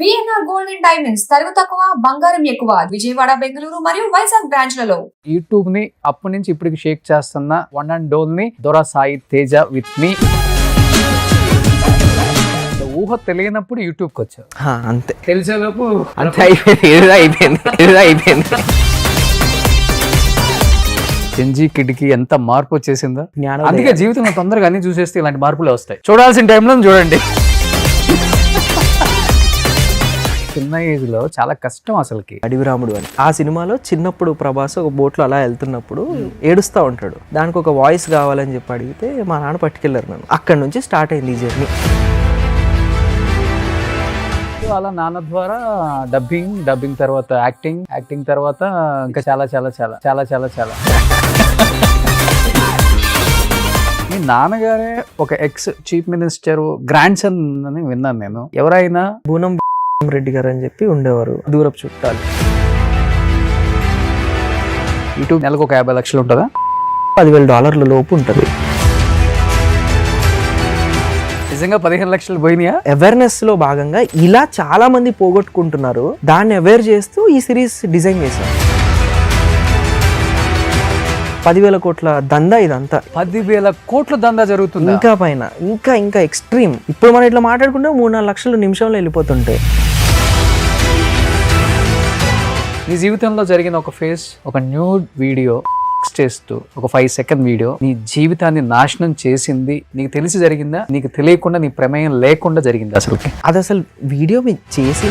PNR gold and diamonds తరుగు తక్కువ బంగారం ఎక్కువ విజయవాడ బెంగళూరు మరియు వైజాగ్ బ్రాంచ్లలో. యూట్యూబ్ ని అప్పటి నుంచి ఇప్పటికి షేక్ చేస్తున్న వన్ అండ్ ఓన్లీ దొరా సాయి తేజ విత్ మీ. ఊహ తెలియనప్పుడు యూట్యూబ్ కి వచ్చావు, అంతే. తెలిసేలోపు అంతే అయిపోయింది. చెంజీ కిడ్కి ఎంత మార్పు వచ్చేసిందో. జ్ఞానం అందుకే జీవితంలో తొందరగా అన్ని చూసేస్తే ఇలాంటి మార్పులే వస్తాయి. చూడాల్సిన టైంలో చూడండి. చిన్న ఏజ్ లో చాలా కష్టం అసలుకి. అడవి రాముడు అని ఆ సినిమాలో చిన్నప్పుడు ప్రభాస్ ఒక బోట్లో అలా వెళ్తున్నప్పుడు ఏడుస్తూ ఉంటాడు. దానికి ఒక వాయిస్ కావాలని చెప్పి అడిగితే మా నాన్న పట్టుకెళ్ళారు నన్ను. అక్కడ నుంచి స్టార్ట్ అయింది ఈ జర్నీ. అలా నాన్న ద్వారా డబ్బింగ్ తర్వాత యాక్టింగ్ తర్వాత ఇంకా చాలా చాలా చాలా చాలా చాలా చాలా మీ నాన్నగారే ఒక ex chief minister grand son అని విన్నాను నేను. ఎవరైనా బూనం రెడ్డి గారు అని చెప్పి ఉండేవారు, దూరపు చుట్టాలు. యూట్యూబ్ నెలకు ఒక 50 లక్షలు ఉంటుందా? $10,000 లోపు ఉంటుంది. నిజంగా 15 లక్షలు పోయినాయా? అవేర్నెస్ లో భాగంగా ఇలా చాలా మంది పోగొట్టుకుంటున్నారు, దాన్ని అవేర్ చేస్తూ ఈ సిరీస్ డిజైన్ చేశారు. 10,000 కోట్ల దందా ఇదంతా. 10,000 కోట్ల దందా జరుగుతుంది. ఇంకా పైన ఇంకా ఎక్స్ట్రీమ్. ఇప్పుడు మనం ఇట్లా మాట్లాడుకుంటే 3-4 లక్షలు నిమిషంలో వెళ్ళిపోతుంటాయి. నీ జీవితంలో జరిగిన ఒక ఫేస్, ఒక న్యూడ్ వీడియో చేస్తూ ఒక 5 సెకండ్ వీడియో నీ జీవితాన్ని నాశనం చేసింది. నీకు తెలిసి జరిగిందా, నీకు తెలియకుండా, నీ ప్రమేయం లేకుండా జరిగింది? అది అసలు వీడియో చేసి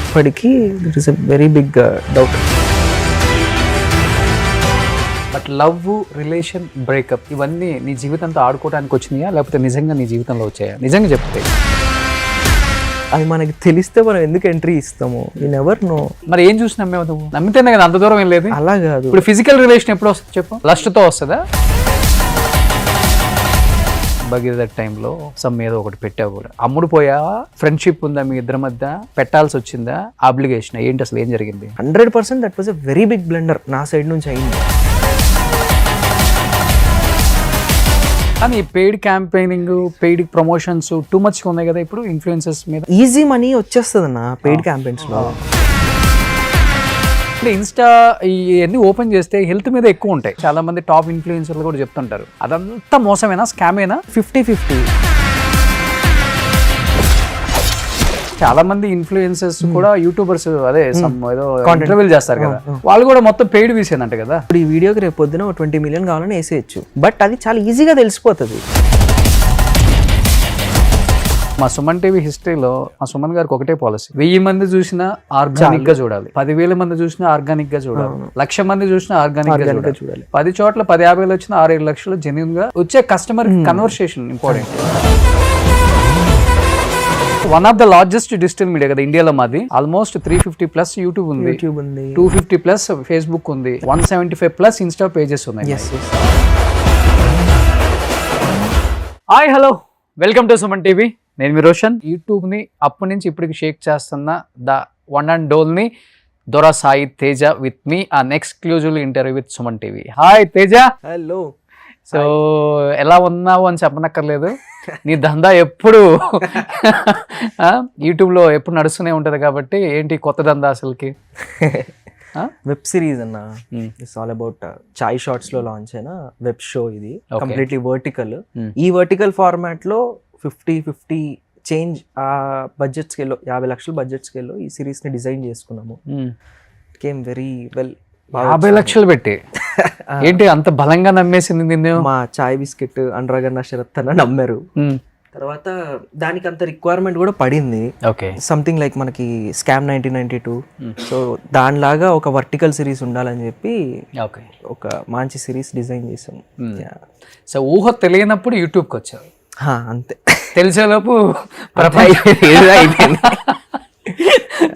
ఇప్పటికీ it is a very big doubt. But love, relation, breakup ఇవన్నీ నీ జీవితంతో ఆడుకోవడానికి వచ్చినాయా, లేకపోతే నిజంగా నీ జీవితంలో వచ్చాయా? నిజంగా చెప్తే అది మనకి తెలిస్తే మనం ఎందుకు ఎంట్రీ ఇస్తాము? You never know. మరి ఏం చూసి నమ్మేవు నువ్వు? నమ్మితేనే కదా అంత దూరం ఏం లేదు. అలా కాదు. ఇప్పుడు ఫిజికల్ రిలేషన్ ఎప్పుడు వస్తుంది చెప్పు? లస్ట్తో వస్తుందా? భగీరథ టైంలో సమ్ ఏదో ఒకటి పెట్టావు కూడా. అమ్ముడు పోయావా? ఫ్రెండ్షిప్ ఉందా మీ ఇద్దరి మధ్య? పెట్టాల్సి వచ్చిందా? ఆబ్లిగేషన్ ఏంటి? అసలు ఏం జరిగింది? 100% that was a very big blunder నా సైడ్ నుంచి అయింది. కానీ paid campaigning, paid promotions too much ఉన్నాయి కదా ఇప్పుడు ఇన్ఫ్లుయెన్సర్స్ మీద. ఈజీ మనీ వచ్చేస్తుంది అన్న పెయిడ్ క్యాంపెయిన్స్ లో. ఇన్స్టా ఇవన్నీ ఓపెన్ చేస్తే హెల్త్ మీద ఎక్కువ ఉంటాయి. చాలా మంది టాప్ ఇన్ఫ్లుయెన్సర్లు కూడా చెప్తుంటారు అదంతా మోసమేనా, స్కామేనా? 50-50. చాలా మంది ఇన్ఫ్లుయెన్సర్స్ కూడా యూట్యూబర్స్ అదే ఏదో ఇంటర్వ్యూలు చేస్తారు కదా, వాళ్ళు కూడా మొత్తం పెయిడ్ వీసేనంట కదా. ఇప్పుడు ఈ వీడియోకి రేపు పొద్దున 20 మిలియన్ కావాలని వేసేయచ్చు, బట్ అది చాలా ఈజీగా తెలిసిపోతుంది. మా సుమన్ టీవీ హిస్టరీలో మా సుమన్ గారికి ఒకటే పాలసీ, 1000 మంది చూసినా ఆర్గానిక్ గా చూడాలి, 10,000 మంది చూసినా ఆర్గానిక్ గా చూడాలి, 1,00,000 మంది చూసినా ఆర్గానిక్ గా చూడాలి. 10 చోట్ల 10-50 వచ్చిన 6-7 లక్షలు జెన్యూన్ గా వచ్చే customer conversation important. One of the largest digital media కదా ఇండియాలో మాది. ఆల్మోస్ట్ 350+ యూట్యూబ్ ఉంది, 250+ ఫేస్బుక్ ఉంది, 175+ ఇన్స్టా పేజెస్ ఉన్నాయి. Hi hello, welcome to Suman TV. నేను మీ రోషన్. యూట్యూబ్ ని అప్పటి నుంచి ఇప్పటికి షేక్ చేస్తున్న ద వన్ అండ్ ఓన్లీ దొరా Sai Teja with me, an exclusive interview with Suman TV. Hi Teja. Hello. So ఎలా ఉన్నావు అని చెప్పనక్కర్లేదు, నీ దందా ఎప్పుడు యూట్యూబ్లో ఎప్పుడు నడుస్తూనే ఉంటుంది కాబట్టి ఏంటి కొత్త దందా అసలుకి? వెబ్ సిరీస్ అన్న. It's all about Chai shorts లో లాంచ్ అయిన వెబ్ షో ఇది. Completely vertical. ఈ వర్టికల్ ఫార్మాట్ లో 50-50 చేంజ్ ఆ బడ్జెట్ స్కేల్లో 50 లక్షల బడ్జెట్ స్కేల్లో ఈ సిరీస్ ని డిజైన్ చేసుకున్నాము. Came very well. 50 లక్షలు పెట్టి ఏంటి అంత బలంగా నమ్మేసింది నిన్ను? మా చాయ్ బిస్కెట్ అనురాగన్న శరత్ అన్న నమ్మారు. తర్వాత దానికి అంత రిక్వైర్మెంట్ కూడా పడింది. సంథింగ్ లైక్ మనకి స్కామ్ 1992. సో దానిలాగా ఒక వర్టికల్ సిరీస్ ఉండాలని చెప్పి ఒక మంచి సిరీస్ డిజైన్ చేసాం. సో ఊహ తెలియనప్పుడు యూట్యూబ్కి వచ్చావు, అంతే. తెలిసేలోపు అయిపోయింది.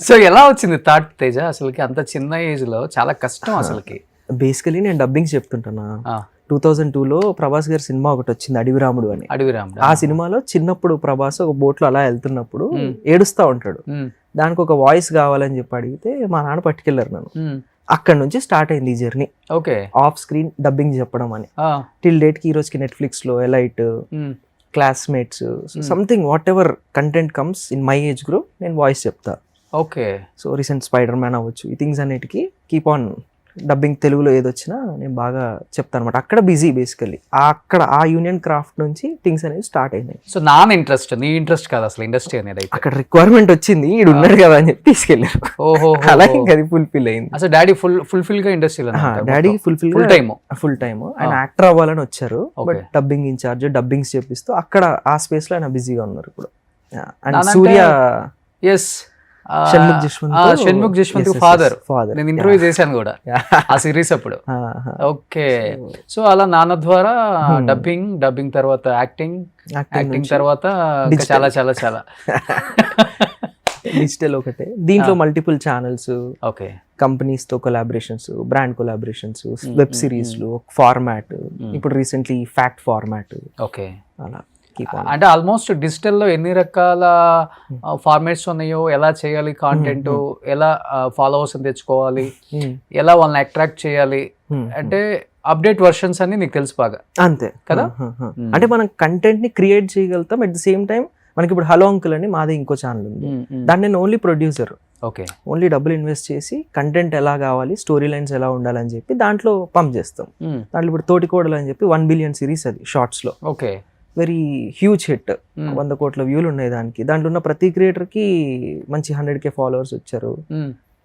సో ఎలా వచ్చింది థాట్ తేజ అసలుకి? అంత చిన్న ఏజ్ లో చాలా కష్టం అసలుకి. బేసికలీ నేను డబ్బింగ్ చెప్తుంటానా. 2002లో ప్రభాస్ గారి సినిమా ఒకటి వచ్చింది, అడవి రాముడు అని. ఆ సినిమాలో చిన్నప్పుడు ప్రభాస్ ఒక బోట్లో అలా వెళ్తున్నప్పుడు ఏడుస్తూ ఉంటాడు. దానికి ఒక వాయిస్ కావాలని చెప్పి అడిగితే మా నాన్న పట్టుకెళ్ళారు నన్ను. అక్కడ నుంచి స్టార్ట్ అయింది ఈ జర్నీ. ఆఫ్ స్క్రీన్ డబ్బింగ్ చెప్పడం అని టిల్ డేట్ కి ఈ రోజుకి నెట్ఫ్లిక్స్ లో, elite, classmates something what ever content comes in my age group నేను వాయిస్ చెప్తా. Okay. So recent spider man అవ్వచ్చు, ఈ థింగ్స్ అన్నిటికీ కీప్ ఆన్ డబ్బింగ్ తెలుగులో ఏదొచ్చినా నేను బాగా చెప్తాను అనమాట. అక్కడ బిజీ బేసికల్లీ, అక్కడ ఆ యూనియన్ క్రాఫ్ట్ నుంచి థింగ్స్ అనేవి స్టార్ట్ అయినాయి. సో నీ ఇంట్రెస్ట్ కాదు అసలు ఇండస్ట్రీ అనేది అయితే. అక్కడ రిక్వైర్మెంట్ వచ్చింది, ఈడు ఉన్నాడు కదా అని చెప్పి తీసుకెళ్ళారు. ఓహో. అలా ఇంకా అది ఫుల్ఫిల్ అయింది. అసలు డాడీ ఫుల్ఫిల్ గా ఇండస్ట్రీలో, డాడీ ఫుల్ టైమ్ ఆయన యాక్టర్ అవ్వాలని వచ్చారు, but Okay. Dubbing incharge, dubbings చేపిస్తూ అక్కడ ఆ స్పేస్ లో ఆయన బిజీగా ఉన్నారు ఇప్పుడు. And Surya S Shanmukh Jaswanth father నేను ఇంటర్వ్యూ చేశాను కూడా ఆ సిరీస్ అప్పుడు. ఓకే. సో అలా నాన్న ద్వారా డబ్బింగ్ తర్వాత యాక్టింగ్ తర్వాత ఇంకా చాలా చాలా చాలా డిజిటల్ ఒకటే, దీంట్లో మల్టిపుల్ ఛానల్స్, ఓకే, కంపెనీస్ తో కొలాబరేషన్స్, బ్రాండ్ కొలాబరేషన్స్, వెబ్ సిరీస్లు, ఫార్మాట్, ఇప్పుడు రీసెంట్లీ ఫ్యాక్ట్ ఫార్మాట్. ఓకే. అలా అంటే ఆల్మోస్ట్ డిజిటల్ లో ఎన్ని రకాల ఫార్మాట్స్ ఉన్నాయో, ఎలా చేయాలి కాంటెంట్, ఎలా ఫాలోవర్స్ తెచ్చుకోవాలి, ఎలా వాళ్ళని అట్రాక్ట్ చేయాలి, అంటే అప్డేట్ వర్షన్స్ అన్ని నీకు తెలుసు బాగా. అంతే కదా. అంటే మనం కంటెంట్ ని క్రియేట్ చేయగలుగుతాం, అట్ ది సేమ్ టైం మనకి ఇప్పుడు హలో అంకుల్ అని మాది ఇంకో ఛానల్ ఉంది, దాన్ని నేను ఓన్లీ ప్రొడ్యూసర్, ఓకే, ఓన్లీ డబ్బులు ఇన్వెస్ట్ చేసి కంటెంట్ ఎలా కావాలి, స్టోరీ లైన్స్ ఎలా ఉండాలని చెప్పి దాంట్లో పంప్ చేస్తాం. దాంట్లో ఇప్పుడు తోటికోడలు అని చెప్పి 1 బిలియన్ సిరీస్, అది షార్ట్స్ లో ఓకే, వెరీ హ్యూజ్ హిట్, 100 కోట్ల వ్యూలు ఉన్నాయి దానికి. దాంట్లో ఉన్న ప్రతి క్రియేటర్ కి మంచి 100K ఫాలోవర్స్ వచ్చారు.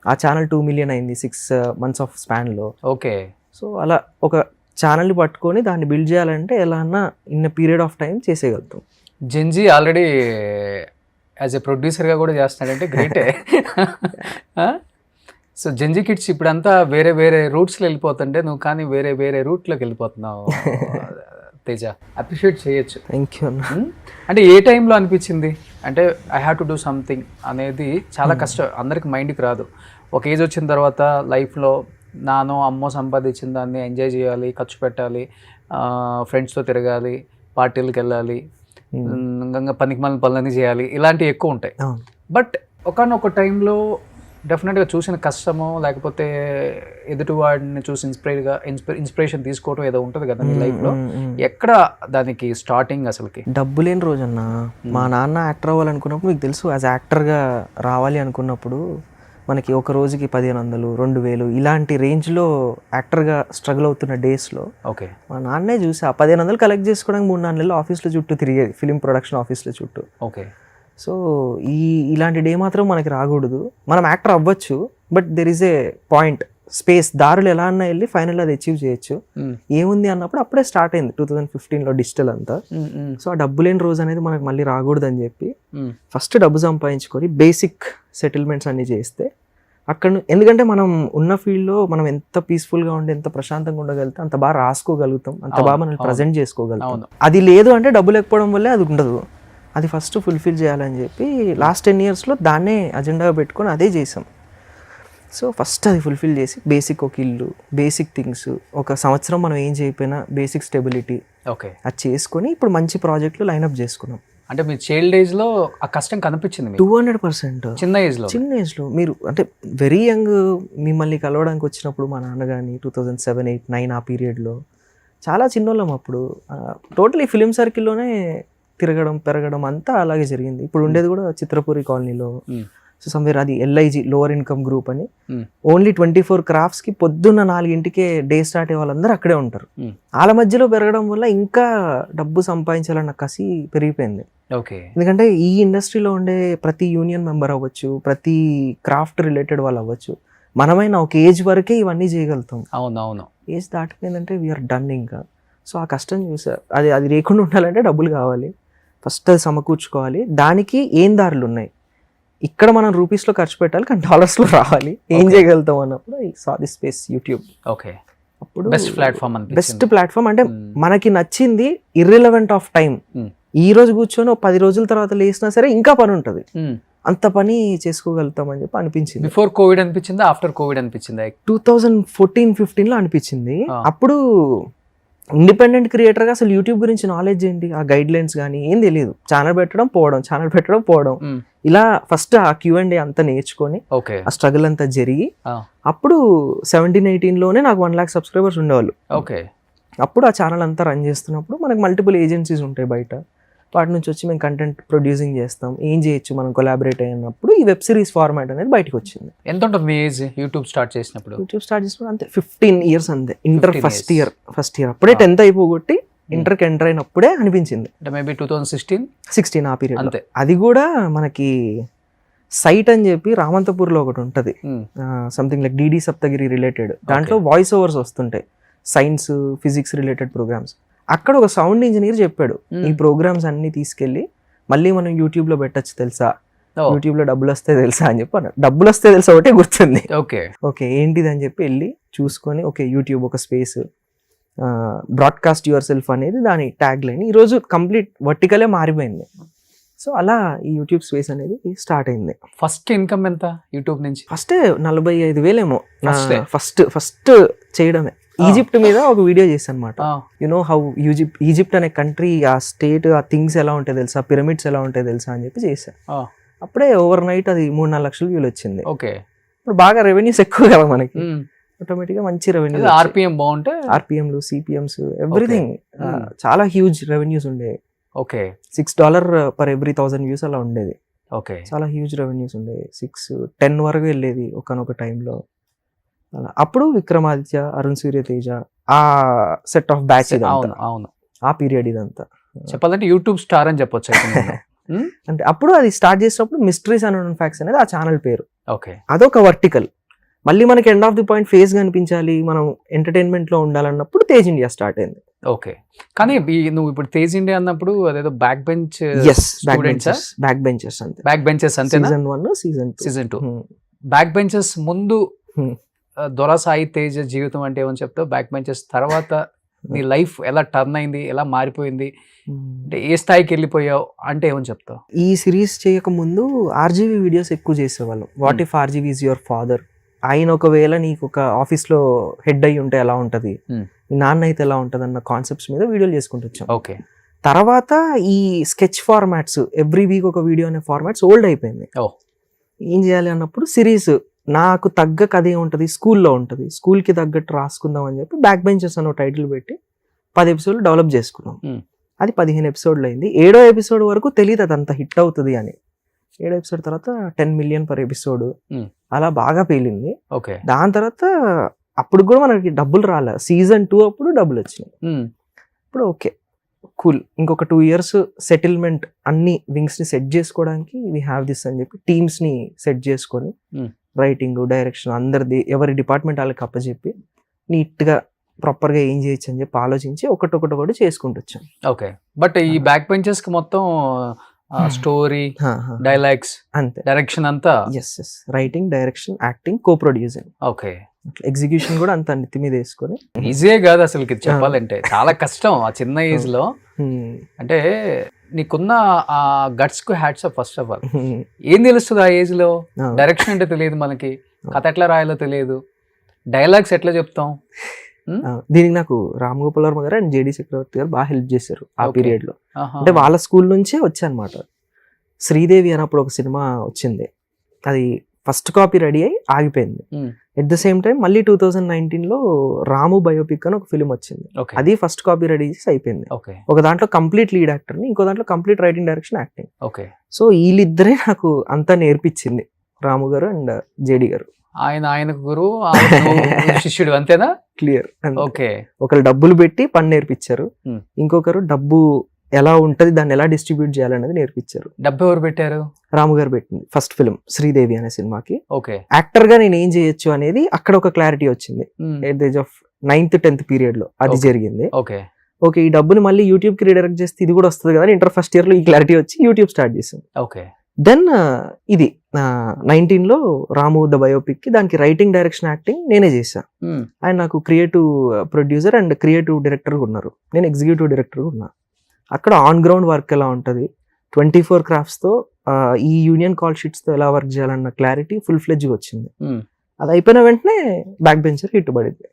ఆ ఛానల్ 2 మిలియన్ అయింది 6 months ఆఫ్ స్పాన్ లో. ఓకే. సో అలా ఒక ఛానల్ ని పట్టుకొని దాన్ని బిల్డ్ చేయాలంటే ఎలా అన్నా ఇన్ పీరియడ్ ఆఫ్ టైం చేసేయగలుగుతాం. జెన్జీ ఆల్రెడీ యాజ్ ఎ ప్రొడ్యూసర్గా కూడా చేస్తున్నాడంటే గ్రేటే. సో జెన్జీ కిడ్స్ ఇప్పుడంతా వేరే వేరే రూట్స్లో వెళ్ళిపోతుంటే, నువ్వు కానీ వేరే వేరే రూట్లోకి వెళ్ళిపోతున్నావు తేజ. అప్రిషియేట్ చేయొచ్చు. Thank you. అంటే ఏ టైంలో అనిపించింది అంటే I have to do something అనేది? చాలా కష్టం, అందరికి మైండ్కి రాదు. ఒక ఏజ్ వచ్చిన తర్వాత లైఫ్లో నానో అమ్మో సంపాదించిన దాన్ని ఎంజాయ్ చేయాలి, ఖర్చు పెట్టాలి, ఫ్రెండ్స్తో తిరగాలి, పార్టీలకు వెళ్ళాలి, ఇంకా పనికి మళ్ళీ పనులన్నీ చేయాలి, ఇలాంటివి ఎక్కువ ఉంటాయి. బట్ ఒకనొక టైంలో డెఫినెట్గా చూసిన కష్టమో, లేకపోతే ఎదుటి వాడిని చూసి ఇన్స్పిరేషన్ తీసుకోవటం ఏదో ఉంటుంది కదా మీ లైఫ్లో, ఎక్కడ దానికి స్టార్టింగ్ అసలుకి? డబ్బు లేని రోజన్నా, మా నాన్న యాక్టర్ అవ్వాలనుకున్నప్పుడు, మీకు తెలుసు యాజ్ యాక్టర్గా రావాలి అనుకున్నప్పుడు మనకి ఒక రోజుకి 1500, 2000 ఇలాంటి రేంజ్లో యాక్టర్గా స్ట్రగుల్ అవుతున్న డేస్లో ఓకే, మా నాన్నే చూసి ఆ 1500 కలెక్ట్ చేసుకోవడానికి 3-4 నెలలు ఆఫీస్లో చుట్టూ తిరిగేది, ఫిలిం ప్రొడక్షన్ ఆఫీస్లో చుట్టూ. ఓకే. సో ఇలాంటి డే మాత్రం మనకి రాకూడదు. మనం యాక్టర్ అవ్వచ్చు, but there is a point, space, దారులు ఎలా అన్నా వెళ్ళి ఫైనల్ అది అచీవ్ చేయొచ్చు. ఏముంది అన్నప్పుడు అప్పుడే స్టార్ట్ అయింది 2015లో డిజిటల్ అంతా. సో ఆ డబ్బు లేని రోజు అనేది మనకు మళ్ళీ రాకూడదు అని చెప్పి ఫస్ట్ డబ్బు సంపాదించుకొని బేసిక్ సెటిల్మెంట్స్ అన్ని చేస్తే అక్కడ, ఎందుకంటే మనం ఉన్న ఫీల్డ్లో మనం ఎంత పీస్ఫుల్గా ఉండి ఎంత ప్రశాంతంగా ఉండగలుగుతాం, అంత బాగా రాసుకోగలుగుతాం, అంత బాగా మనం ప్రజెంట్ చేసుకోగలుగుతాం. అది లేదు అంటే డబ్బు లేకపోవడం వల్లే అది ఉండదు. అది ఫస్ట్ ఫుల్ఫిల్ చేయాలని చెప్పి లాస్ట్ 10 yearsలో దాన్నే అజెండాగా పెట్టుకొని అదే చేసాం. సో ఫస్ట్ అది ఫుల్ఫిల్ చేసి బేసిక్ ఒక ఇల్లు, బేసిక్ థింగ్స్, ఒక సంవత్సరం మనం ఏం చేయకపోయినా బేసిక్ స్టెబిలిటీ, ఓకే, అది చేసుకొని ఇప్పుడు మంచి ప్రాజెక్టులు లైన్అప్ చేసుకున్నాం. అంటే మీ చైల్డ్ ఏజ్లో ఆ కష్టం కనిపించింది 200%. చిన్న ఏజ్లో మీరు అంటే వెరీ యంగ్, మిమ్మల్ని కలవడానికి వచ్చినప్పుడు మా నాన్న కానీ 2007, 8, 9 ఆ పీరియడ్లో చాలా చిన్నోళ్ళం అప్పుడు. టోటలీ ఫిలిం సర్కిల్లోనే తిరగడం పెరగడం అంతా అలాగే జరిగింది. ఇప్పుడు ఉండేది కూడా చిత్రపురి కాలనీలో. సో సమ్వేర్ అది LIG, లోవర్ ఇన్కమ్ గ్రూప్ అని, ఓన్లీ 24 క్రాఫ్ట్స్కి పొద్దున్న 4 డే స్టార్ట్ అయ్యే వాళ్ళందరూ అక్కడే ఉంటారు. వాళ్ళ మధ్యలో పెరగడం వల్ల ఇంకా డబ్బు సంపాదించాలన్న కసి పెరిగిపోయింది. ఓకే. ఎందుకంటే ఈ ఇండస్ట్రీలో ఉండే ప్రతి యూనియన్ మెంబర్ అవ్వచ్చు, ప్రతి క్రాఫ్ట్ రిలేటెడ్ వాళ్ళు అవ్వచ్చు, మనమైనా ఒక ఏజ్ వరకే ఇవన్నీ చేయగలుగుతాం. అవునవును. ఏజ్ దాటిపోయిందంటే వీఆర్ డన్ ఇంకా. సో ఆ కష్టం చూసా, అది లేకుండా ఉండాలంటే డబ్బులు కావాలి, ఫస్ట్ అది సమకూర్చుకోవాలి. దానికి ఏం దారులు ఉన్నాయి, ఇక్కడ మనం రూపీస్లో ఖర్చు పెట్టాలి కానీ డాలర్స్లో రావాలి, ఏం చేయగలుగుతాం అన్నప్పుడు ఈ saw the space YouTube. Okay. అప్పుడు బెస్ట్ ప్లాట్ఫామ్ అంటే మనకి నచ్చింది, ఇర్రిలవెంట్ ఆఫ్ టైం. ఈ రోజు కూర్చొని 10 రోజుల తర్వాత లేసినా సరే ఇంకా పని ఉంటుంది, అంత పని చేసుకోగలుగుతాం అని చెప్పి అనిపించింది. బిఫోర్ కోవిడ్ అనిపించిందా, ఆఫ్టర్ కోవిడ్ అనిపించిందా? 2014-15లో అనిపించింది. అప్పుడు ఇండిపెండెంట్ క్రియేటర్గా అసలు యూట్యూబ్ గురించి నాలెడ్జ్ ఏంటి, ఆ గైడ్ లైన్స్ కానీ ఏం తెలియదు. ఛానల్ పెట్టడం పోవడం ఇలా ఫస్ట్ ఆ Q&A అంతా నేర్చుకొని ఆ స్ట్రగుల్ అంతా జరిగి అప్పుడు 17-18లోనే నాకు 1 lakh సబ్స్క్రైబర్స్ ఉండేవాళ్ళు. ఓకే. అప్పుడు ఆ ఛానల్ అంతా రన్ చేస్తున్నప్పుడు మనకు మల్టిపుల్ ఏజెన్సీస్ ఉంటాయి బయట, వాటి నుంచి వచ్చి మేము కంటెంట్ ప్రొడ్యూసింగ్ చేస్తాం, ఏం చేయొచ్చు మనం కొలాబరేట్ అయినప్పుడు ఈ వెబ్ సిరీస్ ఫార్మాట్ అనేది బయటకు వచ్చింది. ఎంత ఉంటుంది మీ ఏజ్ యూట్యూబ్ స్టార్ట్ చేసినప్పుడు? యూట్యూబ్ స్టార్ట్ చేసినప్పుడు అంతే 15 years అంతే. ఇంటర్ 15 ఫస్ట్ ఇయర్ అప్పుడే 10th అయిపోగొట్టి ఇంటర్కి ఎంటర్ అయినప్పుడే అనిపించింది. అంటే మేబీ 2016 ఆ పీరియడ్ అంతే. అది కూడా మనకి సైట్ అని చెప్పి రామంతపూర్లో ఒకటి ఉంటుంది, something like DD Saptagiri related. దాంట్లో వాయిస్ ఓవర్స్ వస్తుంటాయి, సైన్స్ ఫిజిక్స్ రిలేటెడ్ ప్రోగ్రామ్స్. అక్కడ ఒక సౌండ్ ఇంజనీర్ చెప్పాడు, ఈ ప్రోగ్రామ్స్ అన్ని తీసుకెళ్ళి మళ్ళీ మనం యూట్యూబ్ లో పెట్టచ్చు తెలుసా, యూట్యూబ్ లో డబ్బులు వస్తే తెలుసా అని చెప్పి అన్నాడు. డబ్బులు వస్తే తెలుసా ఒకటే గుర్తుంది. ఓకే ఏంటిది అని చెప్పి వెళ్ళి చూసుకొని, ఓకే యూట్యూబ్ ఒక స్పేస్, బ్రాడ్కాస్ట్ యువర్ సెల్ఫ్ అనేది దాని ట్యాగ్ లైన్. ఈరోజు కంప్లీట్ వర్టికలే మారిపోయింది. సో అలా ఈ యూట్యూబ్ స్పేస్ అనేది స్టార్ట్ అయింది. ఫస్ట్ ఇన్కమ్ ఎంత యూట్యూబ్ నుంచి? ఫస్ట్ 45,000 ఏమో ఫస్ట్ చేయడమే. ఈజిప్ట్ మీద ఒక వీడియో చేశాను అనమాట. యునో హౌ ఈజిప్ట్ అనే కంట్రీ, ఆ స్టేట్, ఆ థింగ్స్ ఎలా ఉంటాయి తెలుసా, పిరమిడ్స్ ఎలా ఉంటాయి తెలుసా అని చెప్పి చేశాను. అప్పుడే ఓవర్ నైట్ అది 3-4 లక్షల వ్యూలు వచ్చింది. ఇప్పుడు బాగా రెవెన్యూస్ ఎక్కువ కదా మనకి, ఆటోమేటిక్ గా మంచి రెవెన్యూ. ఆర్పిఎం బాగుంటే, ఆర్పిఎంలు, సిపిఎంస్, ఎవ్రీథింగ్ చాలా హ్యూజ్ రెవెన్యూస్ ఉండేవి. $6 per every 1,000 views అలా ఉండేది. చాలా హ్యూజ్ రెవెన్యూస్ ఉండేవి. 6-10 వరకు వెళ్ళేది ఒకనొక టైంలో. అలా అప్పుడు విక్రమాదిత్య, అరుణ్ సూర్యతేజ, ఆ సెట్ ఆఫ్ బ్యాచ్ ఆ పీరియడ్ ఇదంతా చెప్పాలంటే యూట్యూబ్ స్టార్ అని చెప్పొచ్చు. అంటే అప్పుడు అది స్టార్ట్ చేసినప్పుడు మిస్టరీస్ అండ్ ఫ్యాక్ట్స్ అనేది ఆ ఛానల్ పేరు. అదొక వర్టికల్. మళ్ళీ మనకి end of the point face కనిపించాలి, మనం ఎంటర్టైన్మెంట్ లో ఉండాలన్నప్పుడు తేజ్ ఇండియా స్టార్ట్ అయింది. కానీ నువ్వు ఇప్పుడు తేజ్ ఇండియా అన్నప్పుడు అదేదో బ్యాక్ బెంచెస్ అంతే. సీజన్ 2 బ్యాక్ బెంచెస్ ముందు దొర సాయి తేజ్ జీవితం అంటే ఏమని చెప్తావు? బ్యాక్ బెంచెస్ తర్వాత నీ లైఫ్ ఎలా టర్న్ అయింది, ఎలా మారిపోయింది, అంటే ఏ స్థాయికి వెళ్ళిపోయావు అంటే ఏమని చెప్తావు? ఈ సిరీస్ చేయక ముందు ఆర్జీవీ వీడియోస్ ఎక్కువ చేసేవాళ్ళం. What if RGV is your father, ఆయన ఒకవేళ నీకు ఒక ఆఫీస్లో హెడ్ అయ్యి ఉంటే ఎలా ఉంటుంది, మీ నాన్న అయితే ఎలా ఉంటుంది అన్న కాన్సెప్ట్స్ మీద వీడియోలు చేసుకుంటూ వచ్చాం. తర్వాత ఈ స్కెచ్ ఫార్మాట్స్, ఎవ్రీ వీక్ ఒక వీడియో అనే ఫార్మాట్స్ ఓల్డ్ అయిపోయింది. ఏం చేయాలి అన్నప్పుడు సిరీస్ నాకు తగ్గ కథ ఏముంటుంది, స్కూల్లో ఉంటుంది, స్కూల్కి తగ్గట్టు రాసుకుందాం అని చెప్పి బ్యాక్ బెంచెస్ అనే టైటిల్ పెట్టి 10 ఎపిసోడ్లు డెవలప్ చేసుకున్నాం. అది 15 ఎపిసోడ్లు అయింది. 7వ ఎపిసోడ్ వరకు తెలియదు అది అంత హిట్ అవుతుంది అని. 7వ ఎపిసోడ్ తర్వాత 10 million per ఎపిసోడ్ అలా బాగా పేలింది. దాని తర్వాత అప్పుడు కూడా మనకి డబ్బులు రాలే. సీజన్ 2 అప్పుడు డబ్బులు వచ్చినాయి. ఇప్పుడు ఓకే కూల్, ఇంకొక 2 years సెటిల్మెంట్, అన్ని వింగ్స్ ని సెట్ చేసుకోవడానికి వీ హ్యావ్ దిస్ అని చెప్పి టీమ్స్ ని సెట్ చేసుకొని రైటింగ్, డైరెక్షన్ అందరిది ఎవరి డిపార్ట్మెంట్ వాళ్ళకి అప్పచెప్పి నీట్ గా ప్రాపర్ గా ఏం చేయొచ్చు అని చెప్పి ఆలోచించి ఒకటి చేసుకుంటూ వచ్చాం. బట్ ఈ బ్యాక్ బెంచెస్ కి మొత్తం స్టోరీ, డైలాగ్స్, అంతే, డైరెక్షన్ అంతా రైటింగ్, డైరెక్షన్, యాక్టింగ్, కో ప్రొడ్యూసింగ్. ఎగ్జిక్యూషన్ కూడా అంత నెత్తి మీద వేసుకొని. ఈజీయే కాదు అసలు చెప్పాలంటే, చాలా కష్టం ఆ చిన్న ఏజ్ లో. అంటే నీకున్న ఆ గట్స్ కు hats off. First of all ఏం తెలుస్తుంది ఆ ఏజ్ లో? డైరెక్షన్ అంటే తెలియదు మనకి, కథ ఎట్లా రాయాలో తెలియదు, డైలాగ్స్ ఎట్లా చెప్తాం. దీనికి నాకు రామ్ గోపాల్ వర్మ గారు అండ్ జేడి చక్రవర్తి గారు బాగా హెల్ప్ చేశారు ఆ పీరియడ్ లో. అంటే వాళ్ళ స్కూల్ నుంచే వచ్చానమాట. శ్రీదేవి అన్నప్పుడు ఒక సినిమా వచ్చింది, అది ఫస్ట్ కాపీ రెడీ అయ్యి ఆగిపోయింది. ఎట్ ద సేమ్ టైం మళ్ళీ 2019లో రాము బయోపిక్ అని ఒక ఫిల్మ్ వచ్చింది, అది ఫస్ట్ కాపీ రెడీ చేసి అయిపోయింది. ఒక దాంట్లో కంప్లీట్ లీడ్ యాక్టర్ ని, ఇంకో దాంట్లో complete writing, direction, acting. So వీళ్ళిద్దరే నాకు అంతా నేర్పించింది, రాము గారు అండ్ జేడి గారు. ఆయనకు గురువు, శిష్యుడు, అంతేనా? క్లియర్. ఒకరు డబ్బులు పెట్టి పని నేర్పించారు, ఇంకొకరు డబ్బు ఎలా ఉంటది, దాన్ని ఎలా డిస్ట్రిబ్యూట్ చేయాలనేది నేర్పించారు. డబ్బు ఎవరు పెట్టారు? రాము గారు పెట్టింది. ఫస్ట్ ఫిల్మ్ శ్రీదేవి అనే సినిమాకి యాక్టర్ గా నేను ఏం చేయొచ్చు అనేది అక్కడ ఒక క్లారిటీ వచ్చింది. At the age of 9th-10th period లో అది జరిగింది. ఓకే ఈ డబ్బుని మళ్ళీ యూట్యూబ్ కి రీడైరెక్ట్ చేస్తే ఇది కూడా వస్తుంది కదా, ఇంటర్ ఫస్ట్ ఇయర్ లో ఈ క్లారిటీ వచ్చి యూట్యూబ్ స్టార్ట్ చేసాం. దెన్ ఇది 19లో రాము ద బయోపిక్ కి దానికి రైటింగ్, డైరెక్షన్, యాక్టింగ్ నేనే చేశా. ఆయన నాకు creative producer and creative director ఉన్నారు, నేను ఎగ్జిక్యూటివ్ డైరెక్టర్ ఉన్నా. అక్కడ ఆన్ గ్రౌండ్ వర్క్ ఎలా ఉంటుంది, 24 క్రాఫ్ట్స్ తో, ఈ యూనియన్ కాల్ షీట్స్ తో ఎలా వర్క్ చేయాలన్న క్లారిటీ ఫుల్ ఫ్లెడ్జ్ వచ్చింది. అది అయిపోయిన వెంటనే బ్యాక్ బెంచర్ హిట్ పడింది.